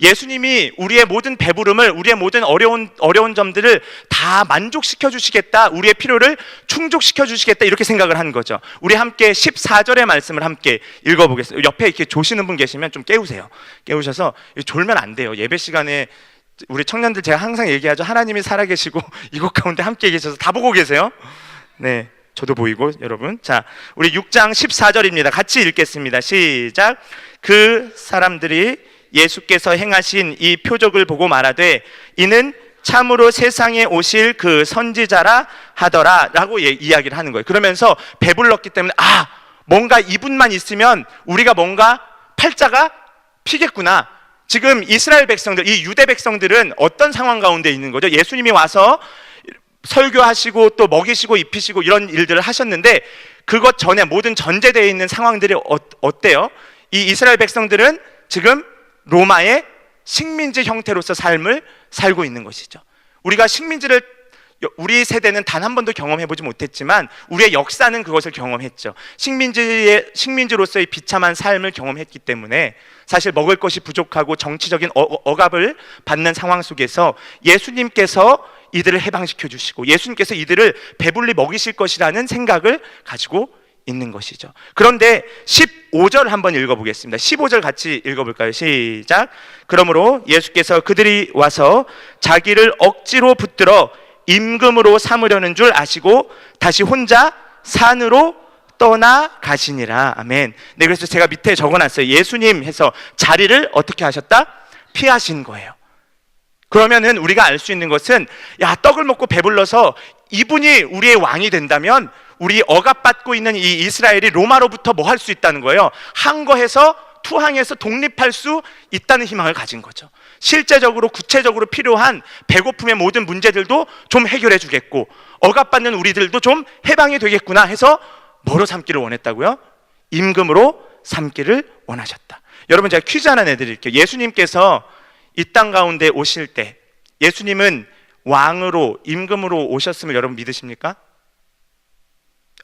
B: 예수님이 우리의 모든 배부름을, 우리의 모든 어려운 점들을 다 만족시켜 주시겠다, 우리의 필요를 충족시켜 주시겠다, 이렇게 생각을 한 거죠. 우리 함께 14절의 말씀을 함께 읽어보겠습니다. 옆에 이렇게 조시는 분 계시면 좀 깨우세요. 깨우셔서, 졸면 안 돼요. 예배 시간에 우리 청년들 제가 항상 얘기하죠. 하나님이 살아계시고 이곳 가운데 함께 계셔서 다 보고 계세요. 네, 저도 보이고 여러분. 자, 우리 6장 14절입니다. 같이 읽겠습니다. 시작. 그 사람들이 예수께서 행하신 이 표적을 보고 말하되 이는 참으로 세상에 오실 그 선지자라 하더라 라고 이야기를 하는 거예요. 그러면서 배불렀기 때문에 뭔가 이분만 있으면 우리가 뭔가 팔자가 피겠구나. 지금 이스라엘 백성들, 이 유대 백성들은 어떤 상황 가운데 있는 거죠? 예수님이 와서 설교하시고 또 먹이시고 입히시고 이런 일들을 하셨는데, 그것 전에 모든 전제되어 있는 상황들이 어때요? 이 이스라엘 백성들은 지금 로마의 식민지 형태로서 삶을 살고 있는 것이죠. 우리가 식민지를, 우리 세대는 단 한 번도 경험해보지 못했지만 우리의 역사는 그것을 경험했죠. 식민지로서의 비참한 삶을 경험했기 때문에 사실 먹을 것이 부족하고 정치적인 억압을 받는 상황 속에서 예수님께서 이들을 해방시켜 주시고 예수님께서 이들을 배불리 먹이실 것이라는 생각을 가지고 있는 것이죠. 그런데 15절 한번 읽어보겠습니다. 15절 같이 읽어볼까요? 시작. 그러므로 예수께서 그들이 와서 자기를 억지로 붙들어 임금으로 삼으려는 줄 아시고 다시 혼자 산으로 떠나가시니라. 아멘. 네, 그래서 제가 밑에 적어놨어요. 예수님 해서 자리를 어떻게 하셨다? 피하신 거예요. 그러면은 우리가 알 수 있는 것은, 떡을 먹고 배불러서 이분이 우리의 왕이 된다면 우리 억압받고 있는 이 이스라엘이 로마로부터 뭐 할 수 있다는 거예요. 항거해서 투항해서 독립할 수 있다는 희망을 가진 거죠. 실제적으로 구체적으로 필요한 배고픔의 모든 문제들도 좀 해결해 주겠고 억압받는 우리들도 좀 해방이 되겠구나 해서 뭐로 삼기를 원했다고요? 임금으로 삼기를 원하셨다. 여러분, 제가 퀴즈 하나 내드릴게요. 예수님께서 이 땅 가운데 오실 때 예수님은 왕으로, 임금으로 오셨음을 여러분 믿으십니까?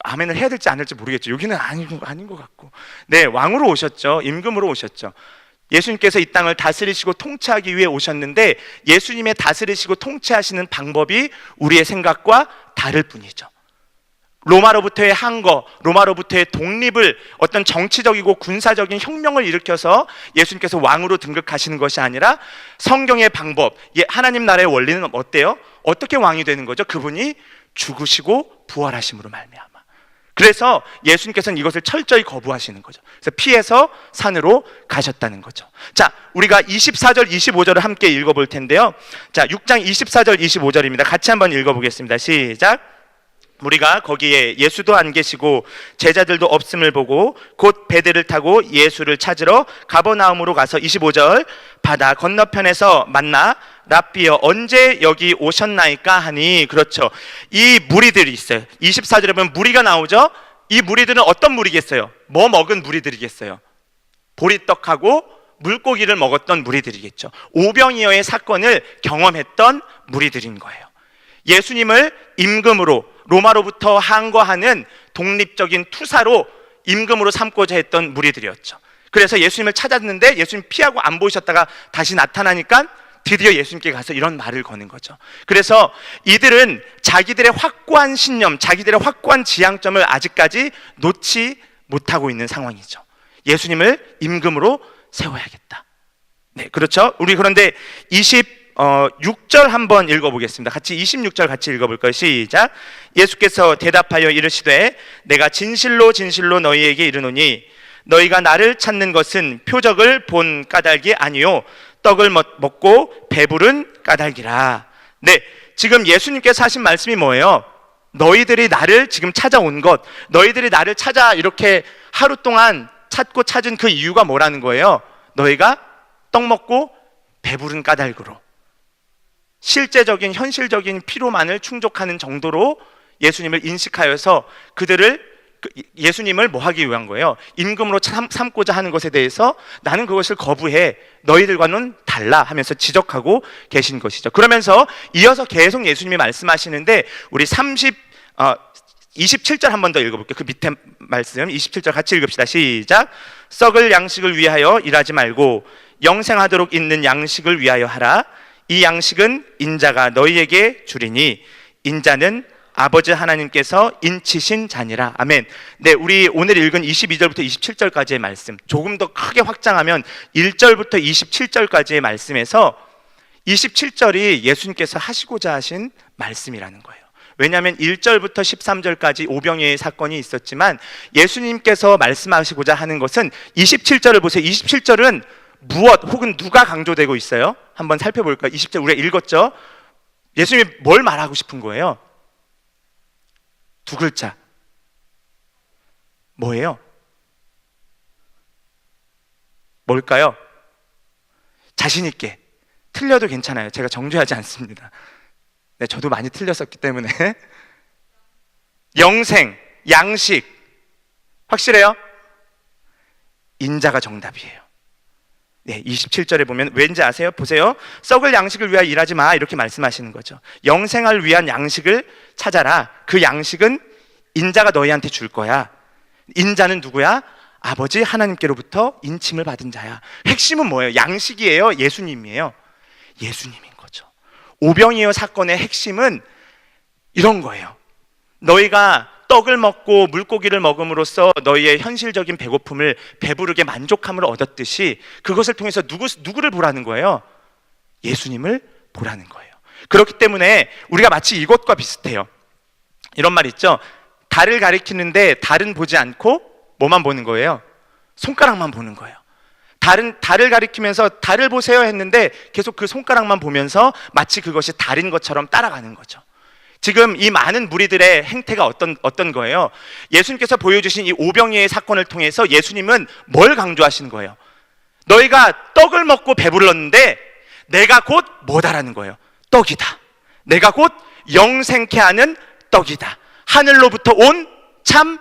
B: 아멘을 해야 될지 안 할지 모르겠죠. 여기는 아닌 것 같고. 네, 왕으로 오셨죠. 임금으로 오셨죠. 예수님께서 이 땅을 다스리시고 통치하기 위해 오셨는데 예수님의 다스리시고 통치하시는 방법이 우리의 생각과 다를 뿐이죠. 로마로부터의 항거, 로마로부터의 독립을, 어떤 정치적이고 군사적인 혁명을 일으켜서 예수님께서 왕으로 등극하시는 것이 아니라 성경의 방법, 하나님 나라의 원리는 어때요? 어떻게 왕이 되는 거죠? 그분이 죽으시고 부활하심으로 말미암아. 그래서 예수님께서는 이것을 철저히 거부하시는 거죠. 그래서 피해서 산으로 가셨다는 거죠. 자, 우리가 24절, 25절을 함께 읽어볼 텐데요. 자, 6장 24절, 25절입니다. 같이 한번 읽어보겠습니다. 시작. 무리가 거기에 예수도 안 계시고 제자들도 없음을 보고 곧 배들을 타고 예수를 찾으러 가버나움으로 가서 25절 바다 건너편에서 만나 랍비여 언제 여기 오셨나이까 하니. 그렇죠. 이 무리들이 있어요. 24절에 보면 무리가 나오죠. 이 무리들은 어떤 무리겠어요? 뭐 먹은 무리들이겠어요? 보리떡하고 물고기를 먹었던 무리들이겠죠. 오병이어의 사건을 경험했던 무리들인 거예요. 예수님을 임금으로, 로마로부터 항거하는 독립적인 투사로 임금으로 삼고자 했던 무리들이었죠. 그래서 예수님을 찾았는데 예수님 피하고 안 보이셨다가 다시 나타나니까 드디어 예수님께 가서 이런 말을 거는 거죠. 그래서 이들은 자기들의 확고한 신념, 자기들의 확고한 지향점을 아직까지 놓지 못하고 있는 상황이죠. 예수님을 임금으로 세워야겠다. 네, 그렇죠. 우리 그런데 26절 한번 읽어보겠습니다. 같이 26절 같이 읽어볼까요? 시작. 예수께서 대답하여 이르시되 내가 진실로 진실로 너희에게 이르노니 너희가 나를 찾는 것은 표적을 본 까닭이 아니요 떡을 먹고 배부른 까닭이라. 네, 지금 예수님께서 하신 말씀이 뭐예요? 너희들이 나를 지금 찾아온 것, 너희들이 나를 찾아 이렇게 하루 동안 찾고 찾은 그 이유가 뭐라는 거예요? 너희가 떡 먹고 배부른 까닭으로, 실제적인 현실적인 피로만을 충족하는 정도로 예수님을 인식하여서 그들을 예수님을 뭐 하기 위한 거예요? 임금으로 삼고자 하는 것에 대해서 나는 그것을 거부해, 너희들과는 달라 하면서 지적하고 계신 것이죠. 그러면서 이어서 계속 예수님이 말씀하시는데 우리 27절 한 번 더 읽어볼게요. 그 밑에 말씀 27절 같이 읽읍시다. 시작. 썩을 양식을 위하여 일하지 말고 영생하도록 있는 양식을 위하여 하라. 이 양식은 인자가 너희에게 주리니 인자는 아버지 하나님께서 인치신 자니라. 아멘. 네, 우리 오늘 읽은 22절부터 27절까지의 말씀 조금 더 크게 확장하면 1절부터 27절까지의 말씀에서 27절이 예수님께서 하시고자 하신 말씀이라는 거예요. 왜냐하면 1절부터 13절까지 오병이어의 사건이 있었지만 예수님께서 말씀하시고자 하는 것은 27절을 보세요. 27절은 무엇 혹은 누가 강조되고 있어요? 한번 살펴볼까요? 20절 우리가 읽었죠? 예수님이 뭘 말하고 싶은 거예요? 두 글자. 뭐예요? 뭘까요? 자신 있게. 틀려도 괜찮아요. 제가 정죄하지 않습니다. 네, 저도 많이 틀렸었기 때문에. 영생, 양식. 확실해요? 인자가 정답이에요. 네, 27절에 보면 왠지 아세요? 보세요. 썩을 양식을 위하여 일하지 마 이렇게 말씀하시는 거죠. 영생을 위한 양식을 찾아라. 그 양식은 인자가 너희한테 줄 거야. 인자는 누구야? 아버지 하나님께로부터 인침을 받은 자야. 핵심은 뭐예요? 양식이에요? 예수님이에요? 예수님인 거죠. 오병이어 사건의 핵심은 이런 거예요. 너희가 떡을 먹고 물고기를 먹음으로써 너희의 현실적인 배고픔을 배부르게 만족함을 얻었듯이 그것을 통해서 누구를 보라는 거예요? 예수님을 보라는 거예요. 그렇기 때문에 우리가 마치 이것과 비슷해요. 이런 말 있죠? 달을 가리키는데 달은 보지 않고 뭐만 보는 거예요? 손가락만 보는 거예요. 달을 가리키면서 달을 보세요 했는데 계속 그 손가락만 보면서 마치 그것이 달인 것처럼 따라가는 거죠. 지금 이 많은 무리들의 행태가 어떤 거예요? 예수님께서 보여주신 이 오병이어의 사건을 통해서 예수님은 뭘 강조하시는 거예요? 너희가 떡을 먹고 배불렀는데 내가 곧 뭐다라는 거예요? 떡이다. 내가 곧 영생케 하는 떡이다. 하늘로부터 온 참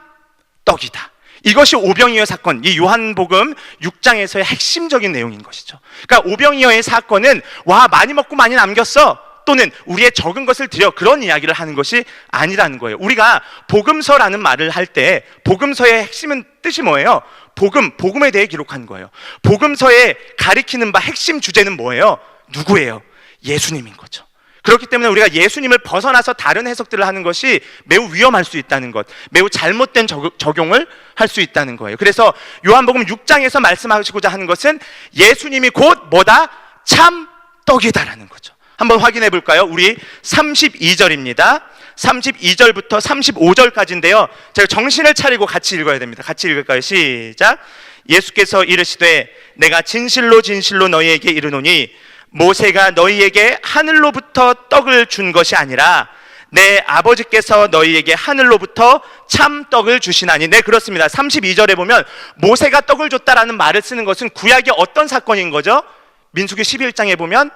B: 떡이다. 이것이 오병이어 사건, 이 요한복음 6장에서의 핵심적인 내용인 것이죠. 그러니까 오병이어의 사건은 와 많이 먹고 많이 남겼어, 또는 우리의 적은 것을 드려, 그런 이야기를 하는 것이 아니라는 거예요. 우리가 복음서라는 말을 할 때 복음서의 핵심은 뜻이 뭐예요? 복음에 대해 기록한 거예요. 복음서에 가리키는 바 핵심 주제는 뭐예요? 누구예요? 예수님인 거죠. 그렇기 때문에 우리가 예수님을 벗어나서 다른 해석들을 하는 것이 매우 위험할 수 있다는 것, 매우 잘못된 적용을 할 수 있다는 거예요. 그래서 요한복음 6장에서 말씀하시고자 하는 것은 예수님이 곧 뭐다? 참 떡이다라는 거죠. 한번 확인해 볼까요? 우리 32절입니다. 32절부터 35절까지인데요. 제가 정신을 차리고 같이 읽어야 됩니다. 같이 읽을까요? 시작. 예수께서 이르시되 내가 진실로 진실로 너희에게 이르노니 모세가 너희에게 하늘로부터 떡을 준 것이 아니라 내 아버지께서 너희에게 하늘로부터 참 떡을 주시나니. 네, 그렇습니다. 32절에 보면 모세가 떡을 줬다라는 말을 쓰는 것은 구약의 어떤 사건인 거죠? 민수기 11장에 보면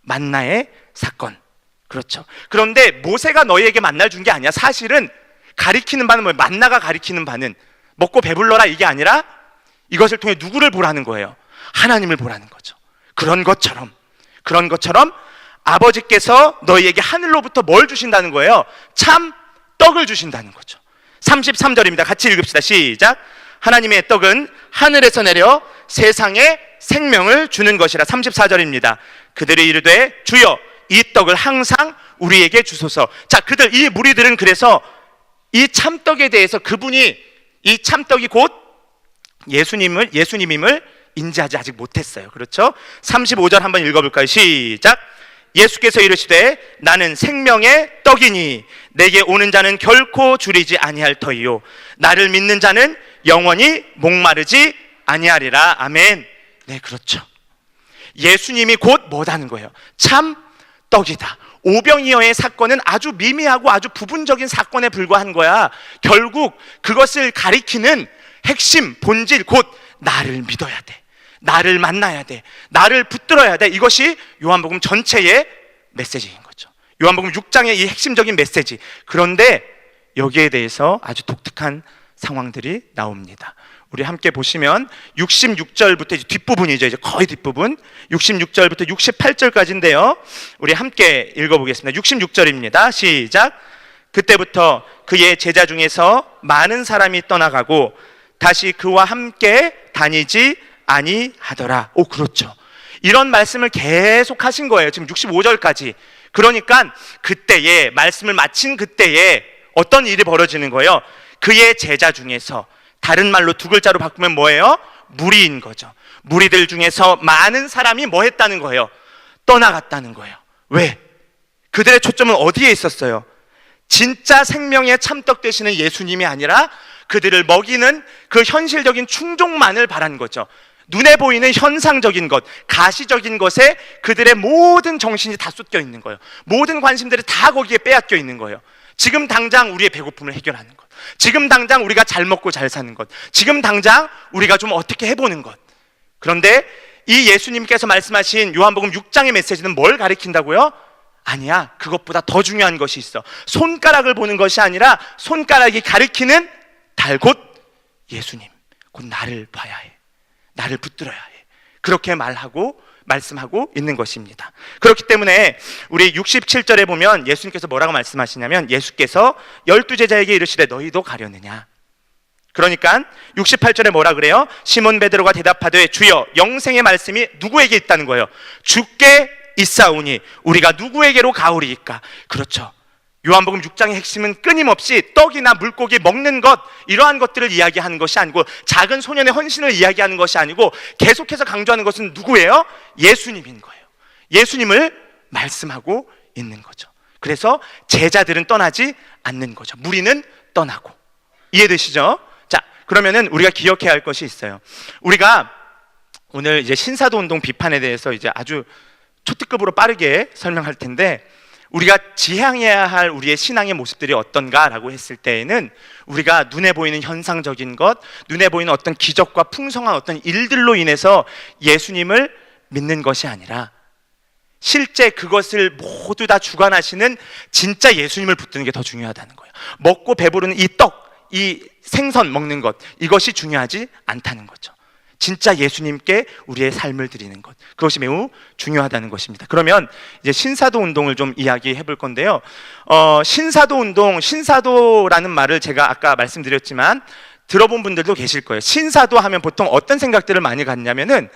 B: 만나의 사건. 그렇죠. 그런데 모세가 너희에게 만나를 준 게 아니야. 사실은 가리키는 바는 뭐예요? 만나가 가리키는 바는 먹고 배불러라 이게 아니라 이것을 통해 누구를 보라는 거예요? 하나님을 보라는 거죠. 그런 것처럼 아버지께서 너희에게 하늘로부터 뭘 주신다는 거예요? 참 떡을 주신다는 거죠. 33절입니다. 같이 읽읍시다. 시작. 하나님의 떡은 하늘에서 내려 세상에 생명을 주는 것이라. 34절입니다. 그들이 이르되 주여 이 떡을 항상 우리에게 주소서. 자, 이 무리들은 그래서 이 참떡에 대해서 그분이 이 참떡이 곧 예수님임을 인지하지 아직 못했어요. 그렇죠? 35절 한번 읽어볼까요? 시작. 예수께서 이르시되 나는 생명의 떡이니 내게 오는 자는 결코 줄이지 아니할 터이요 나를 믿는 자는 영원히 목마르지 아니하리라. 아멘. 네, 그렇죠. 예수님이 곧 뭐다는 거예요? 참 떡이다. 오병이어의 사건은 아주 미미하고 아주 부분적인 사건에 불과한 거야. 결국 그것을 가리키는 핵심, 본질, 곧 나를 믿어야 돼. 나를 만나야 돼. 나를 붙들어야 돼. 이것이 요한복음 전체의 메시지인 거죠. 요한복음 6장의 이 핵심적인 메시지. 그런데 여기에 대해서 아주 독특한 상황들이 나옵니다. 우리 함께 보시면 66절부터 이제 뒷부분이죠. 이제 거의 뒷부분. 66절부터 68절까지인데요. 우리 함께 읽어보겠습니다. 66절입니다. 시작. 그때부터 그의 제자 중에서 많은 사람이 떠나가고 다시 그와 함께 다니지 아니하더라. 오, 그렇죠. 이런 말씀을 계속 하신 거예요. 지금 65절까지. 그러니까 그때에, 말씀을 마친 그때에 어떤 일이 벌어지는 거예요? 그의 제자 중에서, 다른 말로 두 글자로 바꾸면 뭐예요? 무리인 거죠. 무리들 중에서 많은 사람이 뭐 했다는 거예요? 떠나갔다는 거예요. 왜? 그들의 초점은 어디에 있었어요? 진짜 생명의 참떡 되시는 예수님이 아니라 그들을 먹이는 그 현실적인 충족만을 바란 거죠. 눈에 보이는 현상적인 것, 가시적인 것에 그들의 모든 정신이 다 쏟겨 있는 거예요. 모든 관심들이 다 거기에 빼앗겨 있는 거예요. 지금 당장 우리의 배고픔을 해결하는 것, 지금 당장 우리가 잘 먹고 잘 사는 것, 지금 당장 우리가 좀 어떻게 해보는 것. 그런데 이 예수님께서 말씀하신 요한복음 6장의 메시지는 뭘 가리킨다고요? 아니야, 그것보다 더 중요한 것이 있어. 손가락을 보는 것이 아니라 손가락이 가리키는 달, 곧 예수님, 곧 나를 봐야 해, 나를 붙들어야 해. 그렇게 말씀하고 있는 것입니다. 그렇기 때문에 우리 67절에 보면 예수님께서 뭐라고 말씀하시냐면, 예수께서 12제자에게 이르시되 너희도 가려느냐. 그러니까 68절에 뭐라 그래요? 시몬 베드로가 대답하되 주여 영생의 말씀이 누구에게 있다는 거예요? 주께 있사오니 우리가 누구에게로 가오리이까. 그렇죠. 요한복음 6장의 핵심은 끊임없이 떡이나 물고기 먹는 것, 이러한 것들을 이야기하는 것이 아니고, 작은 소년의 헌신을 이야기하는 것이 아니고, 계속해서 강조하는 것은 누구예요? 예수님인 거예요. 예수님을 말씀하고 있는 거죠. 그래서 제자들은 떠나지 않는 거죠. 무리는 떠나고. 이해되시죠? 자, 그러면은 우리가 기억해야 할 것이 있어요. 우리가 오늘 이제 신사도 운동 비판에 대해서 이제 아주 초특급으로 빠르게 설명할 텐데, 우리가 지향해야 할 우리의 신앙의 모습들이 어떤가라고 했을 때에는 우리가 눈에 보이는 현상적인 것, 눈에 보이는 어떤 기적과 풍성한 어떤 일들로 인해서 예수님을 믿는 것이 아니라 실제 그것을 모두 다 주관하시는 진짜 예수님을 붙드는 게 더 중요하다는 거예요. 먹고 배부르는 이 떡, 이 생선 먹는 것, 이것이 중요하지 않다는 거죠. 진짜 예수님께 우리의 삶을 드리는 것, 그것이 매우 중요하다는 것입니다. 그러면 이제 신사도 운동을 좀 이야기해 볼 건데요. 신사도 운동, 신사도라는 말을 제가 아까 말씀드렸지만 들어본 분들도 계실 거예요. 신사도 하면 보통 어떤 생각들을 많이 갖냐면은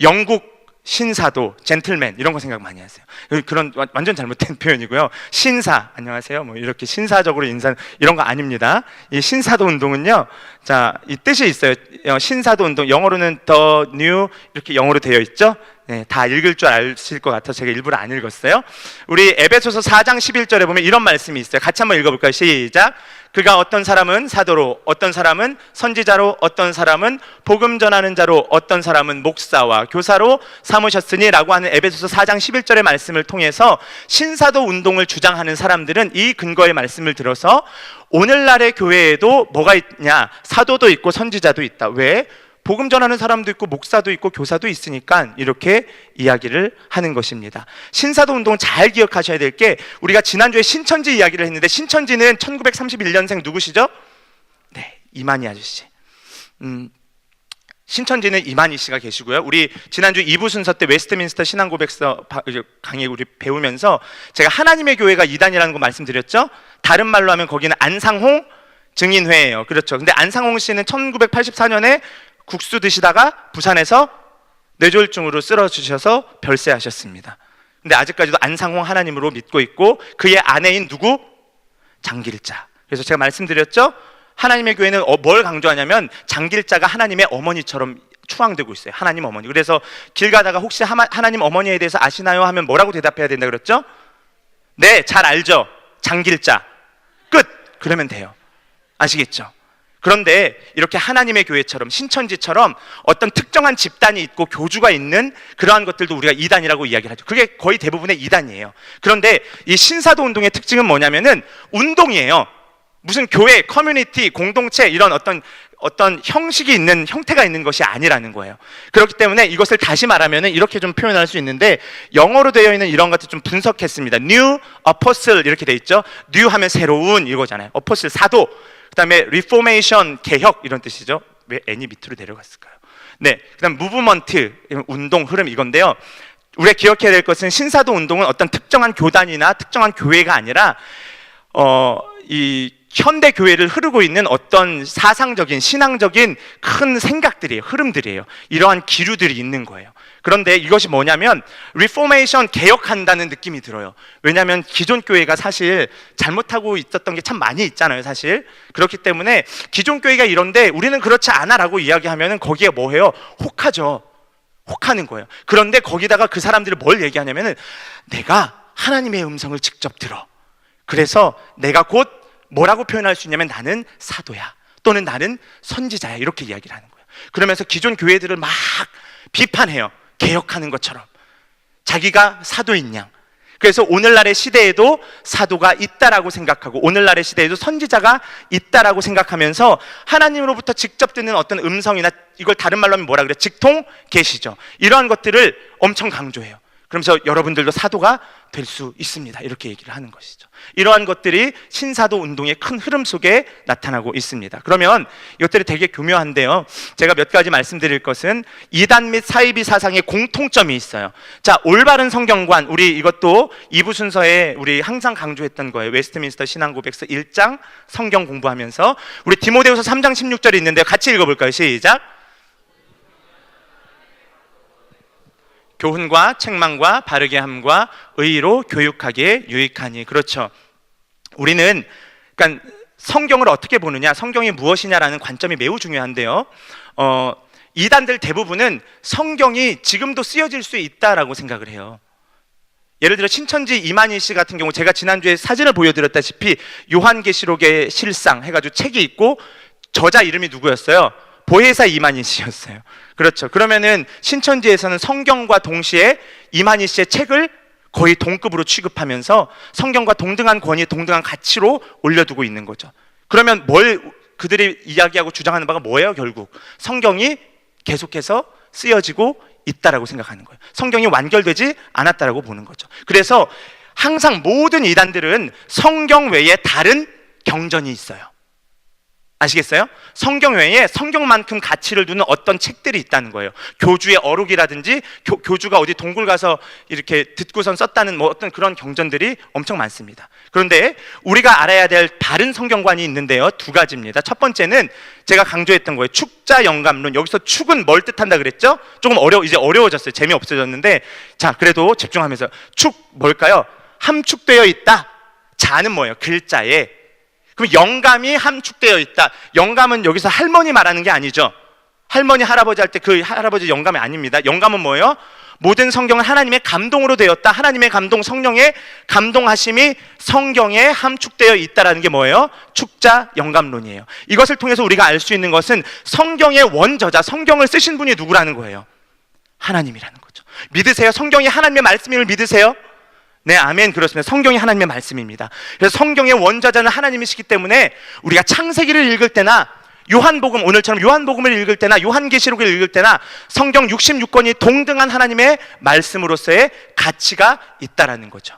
B: 영국 신사도, 젠틀맨 이런 거 생각 많이 하세요. 그런 완전 잘못된 표현이고요. 신사, 안녕하세요, 뭐 이렇게 신사적으로 인사, 이런 거 아닙니다. 이 신사도 운동은요, 자, 이 뜻이 있어요. 신사도 운동, 영어로는 the new, 이렇게 영어로 되어 있죠. 네, 다 읽을 줄 아실 것 같아서 제가 일부러 안 읽었어요. 우리 에베소서 4장 11절에 보면 이런 말씀이 있어요. 같이 한번 읽어볼까요? 시작. 그가 어떤 사람은 사도로, 어떤 사람은 선지자로, 어떤 사람은 복음 전하는 자로, 어떤 사람은 목사와 교사로 삼으셨으니 라고 하는 에베소서 4장 11절의 말씀을 통해서 신사도 운동을 주장하는 사람들은 이 근거의 말씀을 들어서 오늘날의 교회에도 뭐가 있냐? 사도도 있고 선지자도 있다. 왜? 복음 전하는 사람도 있고 목사도 있고 교사도 있으니까 이렇게 이야기를 하는 것입니다. 신사도 운동 잘 기억하셔야 될 게, 우리가 지난주에 신천지 이야기를 했는데, 신천지는 1931년생 누구시죠? 네, 이만희 아저씨. 신천지는 이만희 씨가 계시고요. 우리 지난주 2부 순서 때 웨스트민스터 신앙고백서 강의 우리 배우면서 제가 하나님의 교회가 이단이라는 거 말씀드렸죠? 다른 말로 하면 거기는 안상홍 증인회예요. 그렇죠. 근데 안상홍 씨는 1984년에 국수 드시다가 부산에서 뇌졸중으로 쓰러지셔서 별세하셨습니다. 근데 아직까지도 안상홍 하나님으로 믿고 있고, 그의 아내인 누구? 장길자. 그래서 제가 말씀드렸죠? 하나님의 교회는 뭘 강조하냐면 장길자가 하나님의 어머니처럼 추앙되고 있어요. 하나님 어머니. 그래서 길 가다가 혹시 하나님 어머니에 대해서 아시나요? 하면 뭐라고 대답해야 된다 그랬죠? 네, 잘 알죠. 장길자. 끝. 그러면 돼요. 아시겠죠? 그런데 이렇게 하나님의 교회처럼, 신천지처럼 어떤 특정한 집단이 있고 교주가 있는 그러한 것들도 우리가 이단이라고 이야기를 하죠. 그게 거의 대부분의 이단이에요. 그런데 이 신사도 운동의 특징은 뭐냐면은 운동이에요. 무슨 교회, 커뮤니티, 공동체 이런 어떤 형식이 있는, 형태가 있는 것이 아니라는 거예요. 그렇기 때문에 이것을 다시 말하면은 이렇게 좀 표현할 수 있는데, 영어로 되어 있는 이런 것들 좀 분석했습니다. New Apostle 이렇게 돼 있죠. New 하면 새로운 이거잖아요. Apostle 사도. 그다음에 Reformation 개혁 이런 뜻이죠. 왜 N이 밑으로 내려갔을까요? 네. 그다음 Movement 운동, 흐름 이건데요. 우리가 기억해야 될 것은 신사도 운동은 어떤 특정한 교단이나 특정한 교회가 아니라 이 현대 교회를 흐르고 있는 어떤 사상적인, 신앙적인 큰 생각들이에요. 흐름들이에요. 이러한 기류들이 있는 거예요. 그런데 이것이 뭐냐면 리포메이션, 개혁한다는 느낌이 들어요. 왜냐하면 기존 교회가 사실 잘못하고 있었던 게 참 많이 있잖아요, 사실. 그렇기 때문에 기존 교회가 이런데 우리는 그렇지 않아라고 이야기하면 거기에 뭐 해요? 혹하죠. 혹하는 거예요. 그런데 거기다가 그 사람들이 뭘 얘기하냐면은 내가 하나님의 음성을 직접 들어. 그래서 내가 곧 뭐라고 표현할 수 있냐면 나는 사도야, 또는 나는 선지자야, 이렇게 이야기를 하는 거예요. 그러면서 기존 교회들을 막 비판해요. 개혁하는 것처럼 자기가 사도인 양. 그래서 오늘날의 시대에도 사도가 있다라고 생각하고, 오늘날의 시대에도 선지자가 있다라고 생각하면서 하나님으로부터 직접 듣는 어떤 음성이나, 이걸 다른 말로 하면 뭐라 그래? 직통 계시죠. 이러한 것들을 엄청 강조해요. 그러면서 여러분들도 사도가 될 수 있습니다, 이렇게 얘기를 하는 것이죠. 이러한 것들이 신사도 운동의 큰 흐름 속에 나타나고 있습니다. 그러면 이것들이 되게 교묘한데요, 제가 몇 가지 말씀드릴 것은 이단 및 사이비 사상의 공통점이 있어요. 자, 올바른 성경관, 우리 이것도 2부 순서에 우리 항상 강조했던 거예요. 웨스트민스터 신앙고백서 1장 성경 공부하면서 우리 디모데후서 3장 16절이 있는데 같이 읽어볼까요? 시작. 교훈과 책망과 바르게 함과 의로 교육하기에 유익하니. 그렇죠. 우리는 그러니까 성경을 어떻게 보느냐, 성경이 무엇이냐라는 관점이 매우 중요한데요. 이단들 대부분은 성경이 지금도 쓰여질 수 있다라고 생각을 해요. 예를 들어 신천지 이만희 씨 같은 경우, 제가 지난주에 사진을 보여드렸다시피 요한계시록의 실상 해가지고 책이 있고 저자 이름이 누구였어요? 보혜사 이만희 씨였어요. 그렇죠. 그러면은 신천지에서는 성경과 동시에 이만희 씨의 책을 거의 동급으로 취급하면서 성경과 동등한 권위, 동등한 가치로 올려두고 있는 거죠. 그러면 뭘 그들이 이야기하고 주장하는 바가 뭐예요? 결국 성경이 계속해서 쓰여지고 있다라고 생각하는 거예요. 성경이 완결되지 않았다라고 보는 거죠. 그래서 항상 모든 이단들은 성경 외에 다른 경전이 있어요. 아시겠어요? 성경 외에 성경만큼 가치를 두는 어떤 책들이 있다는 거예요. 교주의 어록이라든지 교주가 어디 동굴 가서 이렇게 듣고선 썼다는 뭐 어떤 그런 경전들이 엄청 많습니다. 그런데 우리가 알아야 될 바른 성경관이 있는데요, 두 가지입니다. 첫 번째는 제가 강조했던 거예요. 축자 영감론. 여기서 축은 뭘 뜻한다 그랬죠? 조금 이제 어려워졌어요. 재미없어졌는데, 자, 그래도 집중하면서. 축 뭘까요? 함축되어 있다. 자는 뭐예요? 글자에. 그럼 영감이 함축되어 있다. 영감은 여기서 할머니 말하는 게 아니죠. 할머니 할아버지 할 때 그 할아버지 영감이 아닙니다. 영감은 뭐예요? 모든 성경은 하나님의 감동으로 되었다. 하나님의 감동, 성령의 감동하심이 성경에 함축되어 있다라는 게 뭐예요? 축자 영감론이에요. 이것을 통해서 우리가 알 수 있는 것은 성경의 원저자, 성경을 쓰신 분이 누구라는 거예요? 하나님이라는 거죠. 믿으세요? 성경이 하나님의 말씀임을 믿으세요? 네, 아멘. 그렇습니다. 성경이 하나님의 말씀입니다. 그래서 성경의 원저자는 하나님이시기 때문에 우리가 창세기를 읽을 때나 요한복음, 오늘처럼 요한복음을 읽을 때나 요한계시록을 읽을 때나 성경 66권이 동등한 하나님의 말씀으로서의 가치가 있다라는 거죠.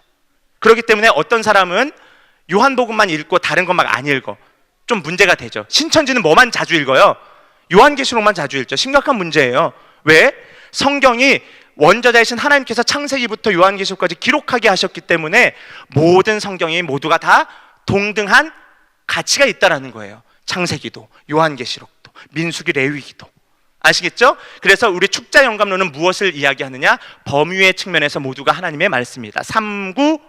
B: 그렇기 때문에 어떤 사람은 요한복음만 읽고 다른 것 막 안 읽어. 좀 문제가 되죠. 신천지는 뭐만 자주 읽어요? 요한계시록만 자주 읽죠. 심각한 문제예요. 왜? 성경이 원저자이신 하나님께서 창세기부터 요한계시록까지 기록하게 하셨기 때문에 모든 성경이 모두가 다 동등한 가치가 있다라는 거예요. 창세기도, 요한계시록도, 민수기, 레위기도. 아시겠죠? 그래서 우리 축자 영감론은 무엇을 이야기하느냐? 범위의 측면에서 모두가 하나님의 말씀입니다. 3, 9,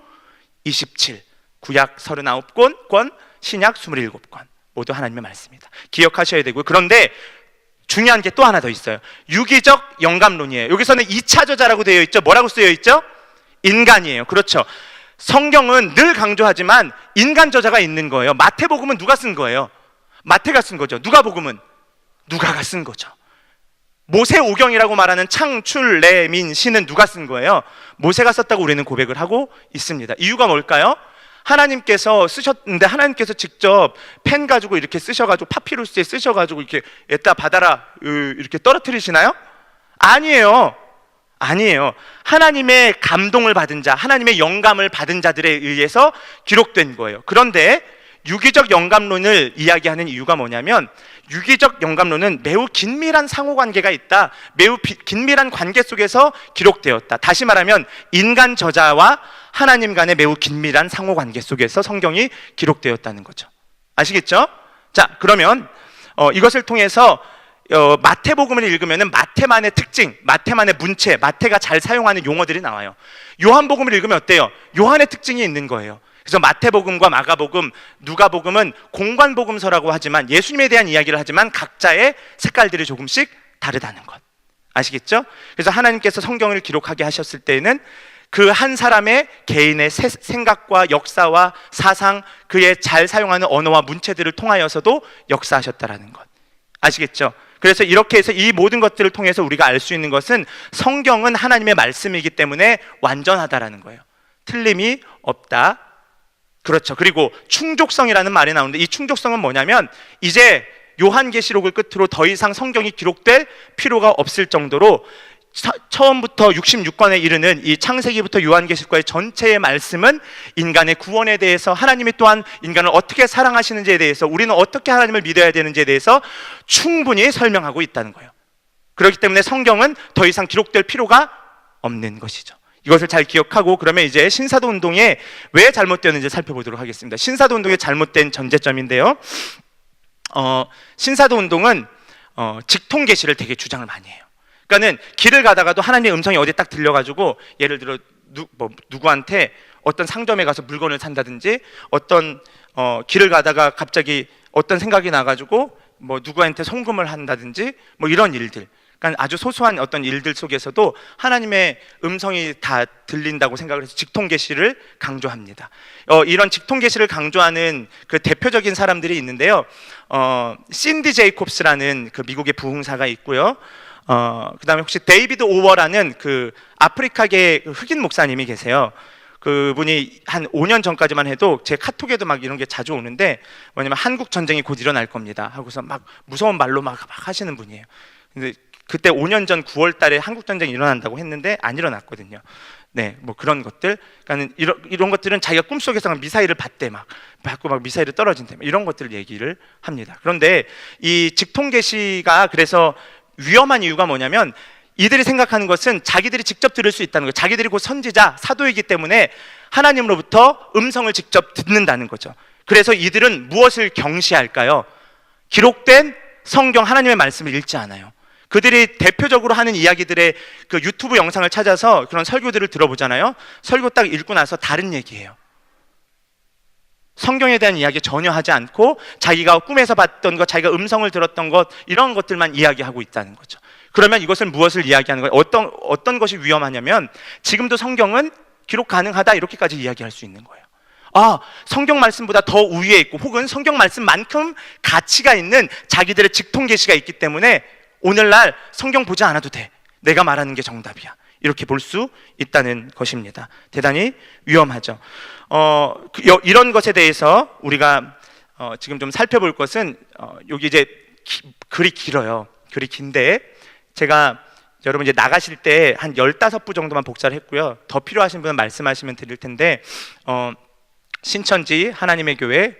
B: 27, 구약 39권, 신약 27권 모두 하나님의 말씀입니다. 기억하셔야 되고요. 그런데 중요한 게 또 하나 더 있어요. 유기적 영감론이에요. 여기서는 2차 저자라고 되어 있죠. 뭐라고 쓰여 있죠? 인간이에요. 그렇죠. 성경은 늘 강조하지만 인간 저자가 있는 거예요. 마태복음은 누가 쓴 거예요? 마태가 쓴 거죠. 누가복음은 누가가 쓴 거죠. 모세오경이라고 말하는 창출, 래, 민, 시는 누가 쓴 거예요? 모세가 썼다고 우리는 고백을 하고 있습니다. 이유가 뭘까요? 하나님께서 쓰셨는데 하나님께서 직접 펜 가지고 이렇게 쓰셔가지고 파피루스에 쓰셔가지고 이렇게 에따 받아라 이렇게 떨어뜨리시나요? 아니에요. 하나님의 감동을 받은 자, 하나님의 영감을 받은 자들에 의해서 기록된 거예요. 그런데 유기적 영감론을 이야기하는 이유가 뭐냐면 유기적 영감론은 매우 긴밀한 상호관계가 있다. 매우 긴밀한 관계 속에서 기록되었다. 다시 말하면 인간 저자와 하나님 간의 매우 긴밀한 상호관계 속에서 성경이 기록되었다는 거죠. 아시겠죠? 자, 그러면 이것을 통해서 마태복음을 읽으면 마태만의 특징, 마태만의 문체, 마태가 잘 사용하는 용어들이 나와요. 요한복음을 읽으면 어때요? 요한의 특징이 있는 거예요. 그래서 마태복음과 마가복음, 누가복음은 공관복음서라고 하지만 예수님에 대한 이야기를 하지만 각자의 색깔들이 조금씩 다르다는 것. 아시겠죠? 그래서 하나님께서 성경을 기록하게 하셨을 때에는 그 한 사람의 개인의 생각과 역사와 사상, 그의 잘 사용하는 언어와 문체들을 통하여서도 역사하셨다라는 것. 아시겠죠? 그래서 이렇게 해서 이 모든 것들을 통해서 우리가 알 수 있는 것은 성경은 하나님의 말씀이기 때문에 완전하다라는 거예요. 틀림이 없다. 그렇죠. 그리고 충족성이라는 말이 나오는데 이 충족성은 뭐냐면 이제 요한계시록을 끝으로 더 이상 성경이 기록될 필요가 없을 정도로 처음부터 66권에 이르는 이 창세기부터 요한계시록과의 전체의 말씀은 인간의 구원에 대해서, 하나님이 또한 인간을 어떻게 사랑하시는지에 대해서, 우리는 어떻게 하나님을 믿어야 되는지에 대해서 충분히 설명하고 있다는 거예요. 그렇기 때문에 성경은 더 이상 기록될 필요가 없는 것이죠. 이것을 잘 기억하고 그러면 이제 신사도 운동에 왜 잘못되었는지 살펴보도록 하겠습니다. 신사도 운동의 잘못된 전제점인데요. 신사도 운동은 직통계시를 되게 주장을 많이 해요. 그러니까는 길을 가다가도 하나님의 음성이 어디 딱 들려가지고 예를 들어 누구한테 어떤 상점에 가서 물건을 산다든지 어떤 길을 가다가 갑자기 어떤 생각이 나가지고 뭐 누구한테 송금을 한다든지 뭐 이런 일들. 그러니까 아주 소소한 어떤 일들 속에서도 하나님의 음성이 다 들린다고 생각을 해서 직통계시를 강조합니다. 이런 직통계시를 강조하는 그 대표적인 사람들이 있는데요. 신디 제이콥스라는 그 미국의 부흥사가 있고요. 그다음에 혹시 데이비드 오워라는 그 아프리카계 흑인 목사님이 계세요. 그분이 한 5년 전까지만 해도 제 카톡에도 막 이런 게 자주 오는데 뭐냐면 한국 전쟁이 곧 일어날 겁니다 하고서 막 무서운 말로 막 하시는 분이에요. 근데 그때 5년 전 9월 달에 한국 전쟁이 일어난다고 했는데 안 일어났거든요. 네, 뭐 그런 것들. 그러니까 이런 것들은 자기가 꿈속에서 미사일을 받대 막 받고 막 미사일이 떨어진대 막 이런 것들을 얘기를 합니다. 그런데 이 직통계시가 그래서 위험한 이유가 뭐냐면 이들이 생각하는 것은 자기들이 직접 들을 수 있다는 거예요. 자기들이 곧 선지자, 사도이기 때문에 하나님으로부터 음성을 직접 듣는다는 거죠. 그래서 이들은 무엇을 경시할까요? 기록된 성경 하나님의 말씀을 읽지 않아요. 그들이 대표적으로 하는 이야기들의 그 유튜브 영상을 찾아서 그런 설교들을 들어보잖아요. 설교 딱 읽고 나서 다른 얘기예요. 성경에 대한 이야기 전혀 하지 않고 자기가 꿈에서 봤던 것, 자기가 음성을 들었던 것 이런 것들만 이야기하고 있다는 거죠. 그러면 이것은 무엇을 이야기하는 거예요? 어떤 것이 위험하냐면 지금도 성경은 기록 가능하다 이렇게까지 이야기할 수 있는 거예요. 아, 성경 말씀보다 더 우위에 있고 혹은 성경 말씀만큼 가치가 있는 자기들의 직통 계시가 있기 때문에 오늘날 성경 보지 않아도 돼. 내가 말하는 게 정답이야. 이렇게 볼 수 있다는 것입니다. 대단히 위험하죠. 이런 것에 대해서 우리가 지금 좀 살펴볼 것은 여기 이제 글이 길어요. 글이 긴데 제가 여러분 이제 나가실 때 한 15부 정도만 복사를 했고요. 더 필요하신 분은 말씀하시면 드릴 텐데 신천지 하나님의 교회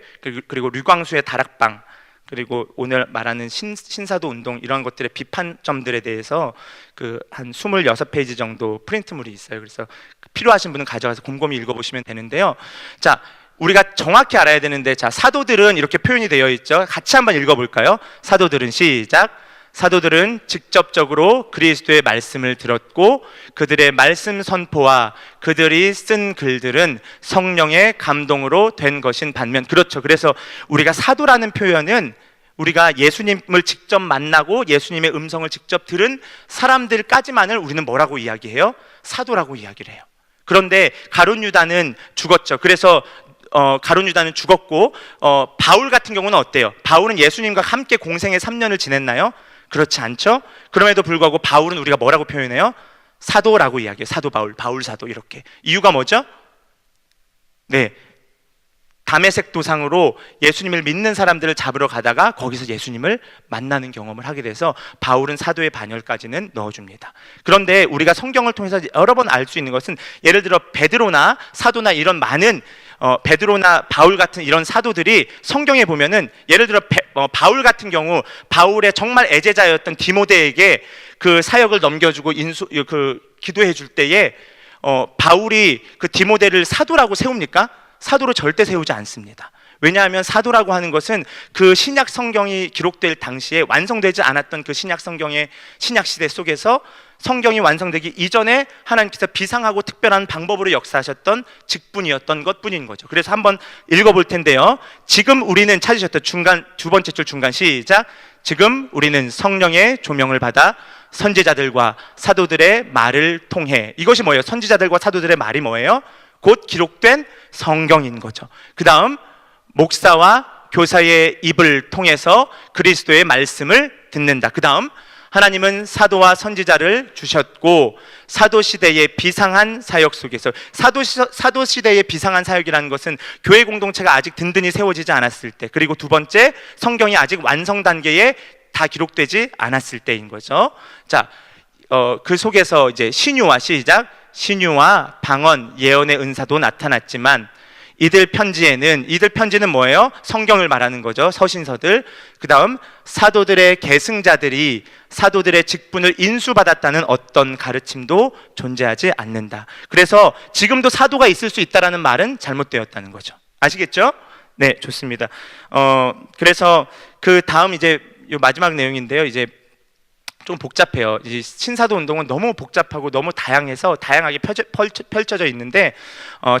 B: 그리고 류광수의 다락방 그리고 오늘 말하는 신사도 운동 이런 것들의 비판점들에 대해서 그 한 26페이지 정도 프린트물이 있어요. 그래서 필요하신 분은 가져가서 곰곰이 읽어보시면 되는데요. 자, 우리가 정확히 알아야 되는데 자, 사도들은 이렇게 표현이 되어 있죠. 같이 한번 읽어볼까요? 사도들은 시작. 사도들은 직접적으로 그리스도의 말씀을 들었고 그들의 말씀 선포와 그들이 쓴 글들은 성령의 감동으로 된 것인 반면 그렇죠. 그래서 우리가 사도라는 표현은 우리가 예수님을 직접 만나고 예수님의 음성을 직접 들은 사람들까지만을 우리는 뭐라고 이야기해요? 사도라고 이야기를 해요. 그런데 가룟 유다는 죽었죠. 그래서 가룟 유다는 죽었고 바울 같은 경우는 어때요? 바울은 예수님과 함께 공생의 3년을 지냈나요? 그렇지 않죠? 그럼에도 불구하고 바울은 우리가 뭐라고 표현해요? 사도라고 이야기해요. 사도 바울, 바울 사도 이렇게. 이유가 뭐죠? 네, 다메섹 도상으로 예수님을 믿는 사람들을 잡으러 가다가 거기서 예수님을 만나는 경험을 하게 돼서 바울은 사도의 반열까지는 넣어줍니다. 그런데 우리가 성경을 통해서 여러 번 알 수 있는 것은 예를 들어 베드로나 사도나 이런 많은 베드로나 바울 같은 이런 사도들이 성경에 보면은 예를 들어 바울 같은 경우 바울의 정말 애제자였던 디모데에게 그 사역을 넘겨주고 기도해 줄 때에 바울이 그 디모데를 사도라고 세웁니까? 사도로 절대 세우지 않습니다. 왜냐하면 사도라고 하는 것은 그 신약 성경이 기록될 당시에 완성되지 않았던 그 신약 성경의 신약 시대 속에서 성경이 완성되기 이전에 하나님께서 비상하고 특별한 방법으로 역사하셨던 직분이었던 것뿐인 거죠. 그래서 한번 읽어볼 텐데요. 지금 우리는 찾으셨던 중간 두 번째 줄 중간 시작. 지금 우리는 성령의 조명을 받아 선지자들과 사도들의 말을 통해 이것이 뭐예요? 선지자들과 사도들의 말이 뭐예요? 곧 기록된 성경인 거죠. 그 다음 목사와 교사의 입을 통해서 그리스도의 말씀을 듣는다. 그 다음 하나님은 사도와 선지자를 주셨고 사도 시대의 비상한 사역 속에서 사도 시대의 비상한 사역이라는 것은 교회 공동체가 아직 든든히 세워지지 않았을 때 그리고 두 번째 성경이 아직 완성 단계에 다 기록되지 않았을 때인 거죠. 자, 그 속에서 이제 신유와 시작 신유와 방언 예언의 은사도 나타났지만 이들 편지는 뭐예요? 성경을 말하는 거죠. 서신서들. 그 다음 사도들의 계승자들이 사도들의 직분을 인수받았다는 어떤 가르침도 존재하지 않는다. 그래서 지금도 사도가 있을 수 있다라는 말은 잘못되었다는 거죠. 아시겠죠? 네, 좋습니다. 그래서 그 다음 이제 요 마지막 내용인데요. 이제 좀 복잡해요. 이 신사도 운동은 너무 복잡하고 너무 다양하게 펼쳐져 있는데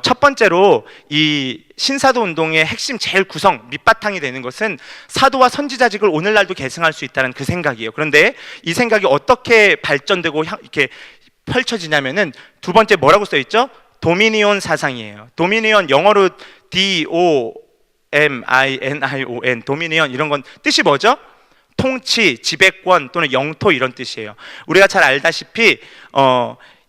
B: 첫 번째로 이 신사도 운동의 핵심 제일 구성 밑바탕이 되는 것은 사도와 선지자직을 오늘날도 계승할 수 있다는 그 생각이에요. 그런데 이 생각이 어떻게 발전되고 이렇게 펼쳐지냐면은 두 번째 뭐라고 써 있죠? 도미니온 사상이에요. 도미니온 영어로 D-O-M-I-N-I-O-N 도미니온 이런 건 뜻이 뭐죠? 통치, 지배권 또는 영토 이런 뜻이에요. 우리가 잘 알다시피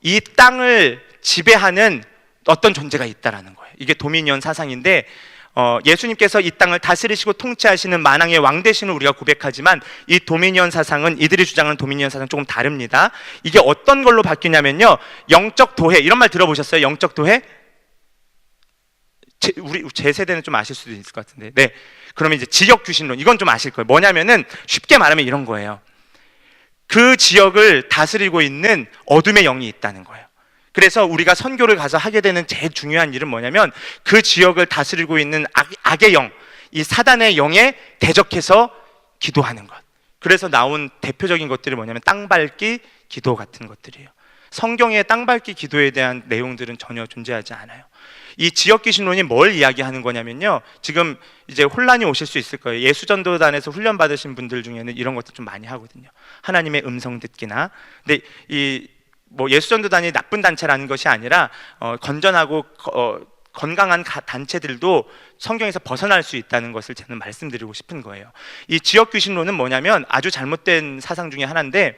B: 이 땅을 지배하는 어떤 존재가 있다라는 거예요. 이게 도미니언 사상인데 예수님께서 이 땅을 다스리시고 통치하시는 만왕의 왕 되신을 우리가 고백하지만 이 도미니언 사상은 이들이 주장하는 도미니언 사상은 조금 다릅니다. 이게 어떤 걸로 바뀌냐면요. 영적 도회 이런 말 들어보셨어요? 영적 도회? 제 세대는 좀 아실 수도 있을 것 같은데 네. 그러면 이제 지역 귀신론 이건 좀 아실 거예요. 뭐냐면은 쉽게 말하면 이런 거예요. 그 지역을 다스리고 있는 어둠의 영이 있다는 거예요. 그래서 우리가 선교를 가서 하게 되는 제일 중요한 일은 뭐냐면 그 지역을 다스리고 있는 악의 영, 이 사단의 영에 대적해서 기도하는 것. 그래서 나온 대표적인 것들이 뭐냐면 땅 밟기 기도 같은 것들이에요. 성경의 땅밟기 기도에 대한 내용들은 전혀 존재하지 않아요. 이 지역귀신론이 뭘 이야기하는 거냐면요, 지금 이제 혼란이 오실 수 있을 거예요. 예수전도단에서 훈련 받으신 분들 중에는 이런 것도 좀 많이 하거든요. 하나님의 음성 듣기나. 근데 이 뭐 예수전도단이 나쁜 단체라는 것이 아니라 건전하고 건강한 단체들도 성경에서 벗어날 수 있다는 것을 저는 말씀드리고 싶은 거예요. 이 지역귀신론은 뭐냐면 아주 잘못된 사상 중에 하나인데,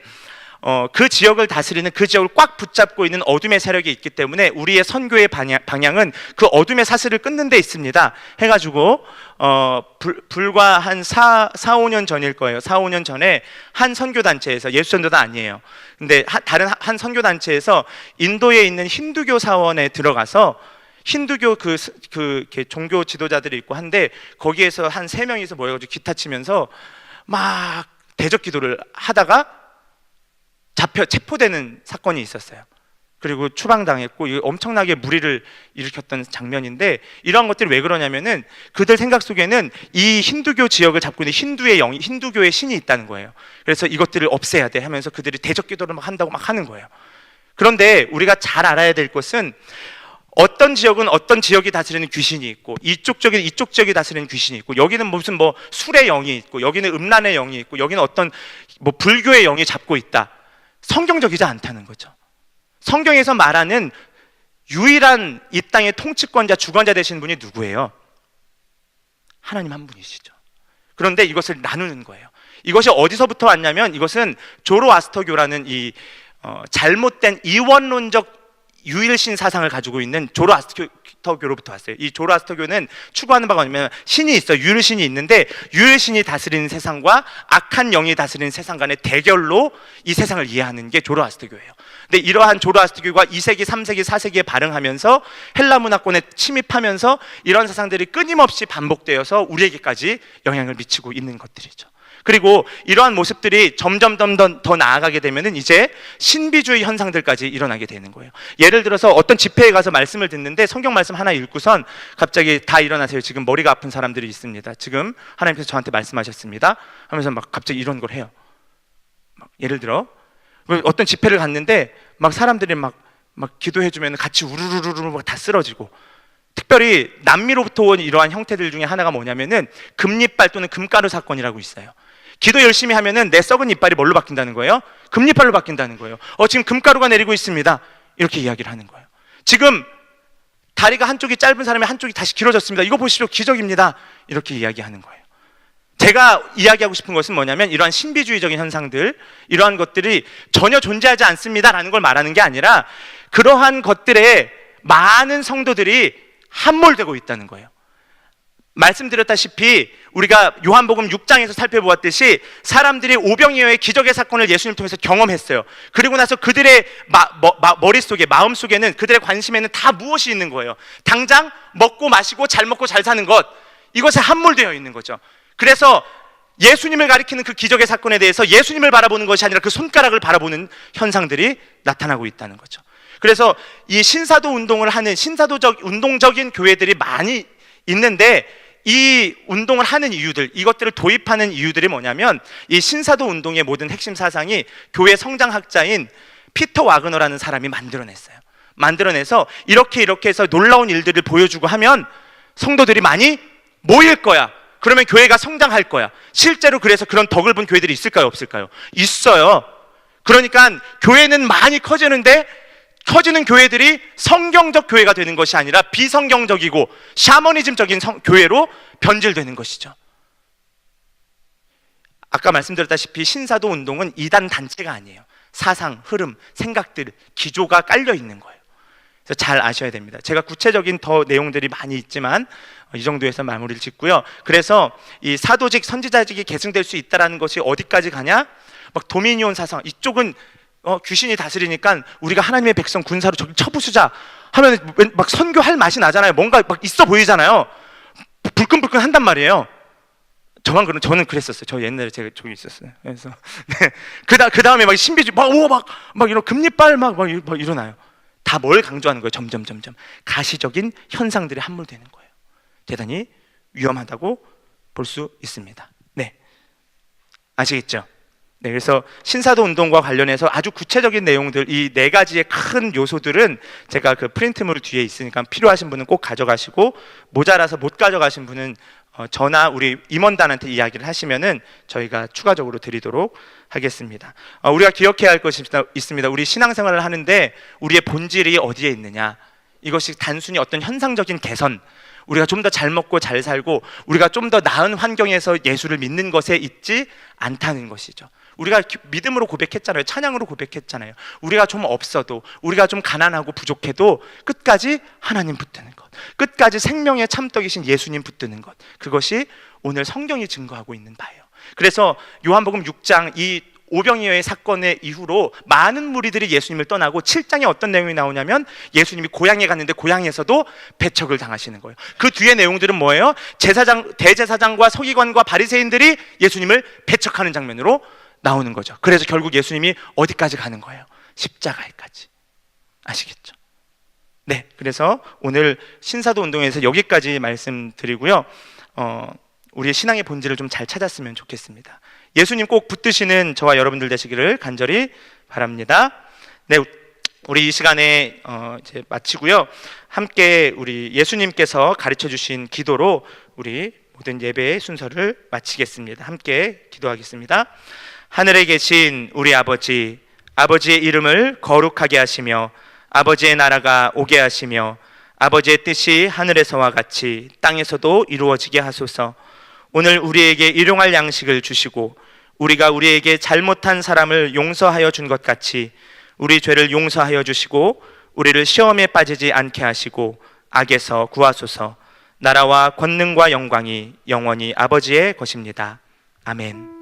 B: 그 지역을 다스리는, 그 지역을 꽉 붙잡고 있는 어둠의 세력이 있기 때문에 우리의 선교의 방향은 그 어둠의 사슬을 끊는 데 있습니다 해가지고 불과 한 4-5년 전일 거예요. 4-5년 전에 한 선교단체에서, 예수전도단 아니에요, 근데 다른 한 선교단체에서 인도에 있는 힌두교 사원에 들어가서 힌두교 이렇게 종교 지도자들이 있고 한데, 거기에서 한 3명이서 모여가지고 기타 치면서 막 대적 기도를 하다가 체포되는 사건이 있었어요. 그리고 추방당했고, 엄청나게 무리를 일으켰던 장면인데, 이러한 것들이 왜 그러냐면은 그들 생각 속에는 이 힌두교 지역을 잡고 있는 힌두교의 신이 있다는 거예요. 그래서 이것들을 없애야 돼 하면서 그들이 대적 기도를 막 한다고 막 하는 거예요. 그런데 우리가 잘 알아야 될 것은, 어떤 지역은 어떤 지역이 다스리는 귀신이 있고, 이쪽 지역이 다스리는 귀신이 있고, 여기는 무슨 뭐 술의 영이 있고, 여기는 음란의 영이 있고, 여기는 어떤 뭐 불교의 영이 잡고 있다. 성경적이지 않다는 거죠. 성경에서 말하는 유일한 이 땅의 통치권자, 주관자 되신 분이 누구예요? 하나님 한 분이시죠. 그런데 이것을 나누는 거예요. 이것이 어디서부터 왔냐면, 이것은 조로아스터교라는 이 잘못된 이원론적 유일신 사상을 가지고 있는 조로아스터교로부터 왔어요. 이 조로아스터교는 추구하는 바가 뭐냐면, 신이 있어요. 유일신이 있는데, 유일신이 다스리는 세상과 악한 영이 다스리는 세상 간의 대결로 이 세상을 이해하는 게 조로아스터교예요. 근데 이러한 조로아스터교가 2세기, 3세기, 4세기에 발흥하면서 헬라 문화권에 침입하면서 이런 사상들이 끊임없이 반복되어서 우리에게까지 영향을 미치고 있는 것들이죠. 그리고 이러한 모습들이 점점 더 나아가게 되면은 이제 신비주의 현상들까지 일어나게 되는 거예요. 예를 들어서 어떤 집회에 가서 말씀을 듣는데, 성경 말씀 하나 읽고선 갑자기 다 일어나세요, 지금 머리가 아픈 사람들이 있습니다, 지금 하나님께서 저한테 말씀하셨습니다 하면서 막 갑자기 이런 걸 해요. 막 예를 들어 어떤 집회를 갔는데 막 사람들이 막 기도해주면 같이 우르르르르 막 다 쓰러지고, 특별히 남미로부터 온 이러한 형태들 중에 하나가 뭐냐면은 금리빨 또는 금가루 사건이라고 있어요. 기도 열심히 하면은 내 썩은 이빨이 뭘로 바뀐다는 거예요? 금리빨로 바뀐다는 거예요. 지금 금가루가 내리고 있습니다, 이렇게 이야기를 하는 거예요. 지금 다리가 한쪽이 짧은 사람이 한쪽이 다시 길어졌습니다, 이거 보시죠, 기적입니다, 이렇게 이야기하는 거예요. 제가 이야기하고 싶은 것은 뭐냐면, 이러한 신비주의적인 현상들, 이러한 것들이 전혀 존재하지 않습니다라는 걸 말하는 게 아니라, 그러한 것들에 많은 성도들이 함몰되고 있다는 거예요. 말씀드렸다시피 우리가 요한복음 6장에서 살펴보았듯이 사람들이 오병이어의 기적의 사건을 예수님 통해서 경험했어요. 그리고 나서 그들의 머릿속에, 마음속에는, 그들의 관심에는 다 무엇이 있는 거예요? 당장 먹고 마시고 잘 먹고 잘 사는 것, 이것에 함몰되어 있는 거죠. 그래서 예수님을 가리키는 그 기적의 사건에 대해서 예수님을 바라보는 것이 아니라 그 손가락을 바라보는 현상들이 나타나고 있다는 거죠. 그래서 이 신사도 운동을 하는 운동적인 교회들이 많이 있는데, 이 운동을 하는 이유들, 이것들을 도입하는 이유들이 뭐냐면, 이 신사도 운동의 모든 핵심 사상이 교회 성장학자인 피터 와그너라는 사람이 만들어냈어요. 만들어내서 이렇게 해서 놀라운 일들을 보여주고 하면 성도들이 많이 모일 거야, 그러면 교회가 성장할 거야. 실제로 그래서 그런 덕을 본 교회들이 있을까요, 없을까요? 있어요. 그러니까 교회는 많이 커지는데, 커지는 교회들이 성경적 교회가 되는 것이 아니라 비성경적이고 샤머니즘적인 교회로 변질되는 것이죠. 아까 말씀드렸다시피 신사도 운동은 이단 단체가 아니에요. 사상, 흐름, 생각들, 기조가 깔려 있는 거예요. 그래서 잘 아셔야 됩니다. 제가 구체적인 더 내용들이 많이 있지만 이 정도에서 마무리를 짓고요. 그래서 이 사도직, 선지자직이 계승될 수 있다는 것이 어디까지 가냐? 막 도미니온 사상, 이쪽은 귀신이 다스리니까 우리가 하나님의 백성 군사로 저기 쳐부수자 하면 막 선교할 맛이 나잖아요. 뭔가 막 있어 보이잖아요. 불끈불끈 한단 말이에요. 저는 그랬었어요. 저 옛날에 제가 저기 있었어요. 그래서 네. 그 다음에 막 신비주의 막 이런 금리빨 막 일어나요. 다 뭘 강조하는 거예요? 점점 가시적인 현상들이 함몰되는 거예요. 대단히 위험하다고 볼 수 있습니다. 네, 아시겠죠? 네, 그래서 신사도 운동과 관련해서 아주 구체적인 내용들, 이 네 가지의 큰 요소들은 제가 그 프린트물 뒤에 있으니까 필요하신 분은 꼭 가져가시고, 모자라서 못 가져가신 분은 저나 우리 임원단한테 이야기를 하시면은 저희가 추가적으로 드리도록 하겠습니다. 우리가 기억해야 할 것이 있습니다. 우리 신앙생활을 하는데 우리의 본질이 어디에 있느냐? 이것이 단순히 어떤 현상적인 개선, 우리가 좀 더 잘 먹고 잘 살고 우리가 좀 더 나은 환경에서 예수를 믿는 것에 있지 않다는 것이죠. 우리가 믿음으로 고백했잖아요. 찬양으로 고백했잖아요. 우리가 좀 없어도, 우리가 좀 가난하고 부족해도 끝까지 하나님 붙드는 것, 끝까지 생명의 참떡이신 예수님 붙드는 것, 그것이 오늘 성경이 증거하고 있는 바예요. 그래서 요한복음 6장 이 오병이어의 사건의 이후로 많은 무리들이 예수님을 떠나고 7장에 어떤 내용이 나오냐면 예수님이 고향에 갔는데 고향에서도 배척을 당하시는 거예요. 그 뒤에 내용들은 뭐예요? 대제사장과 서기관과 바리새인들이 예수님을 배척하는 장면으로 나오는 거죠. 그래서 결국 예수님이 어디까지 가는 거예요? 십자가에까지. 아시겠죠? 네, 그래서 오늘 신사도 운동에서 여기까지 말씀드리고요. 우리의 신앙의 본질을 좀 잘 찾았으면 좋겠습니다. 예수님 꼭 붙드시는 저와 여러분들 되시기를 간절히 바랍니다. 네, 우리 이 시간에 이제 마치고요. 함께 우리 예수님께서 가르쳐 주신 기도로 우리 모든 예배의 순서를 마치겠습니다. 함께 기도하겠습니다. 하늘에 계신 우리 아버지, 아버지의 이름을 거룩하게 하시며 아버지의 나라가 오게 하시며 아버지의 뜻이 하늘에서와 같이 땅에서도 이루어지게 하소서. 오늘 우리에게 일용할 양식을 주시고 우리가 우리에게 잘못한 사람을 용서하여 준 것 같이 우리 죄를 용서하여 주시고 우리를 시험에 빠지지 않게 하시고 악에서 구하소서. 나라와 권능과 영광이 영원히 아버지의 것입니다. 아멘.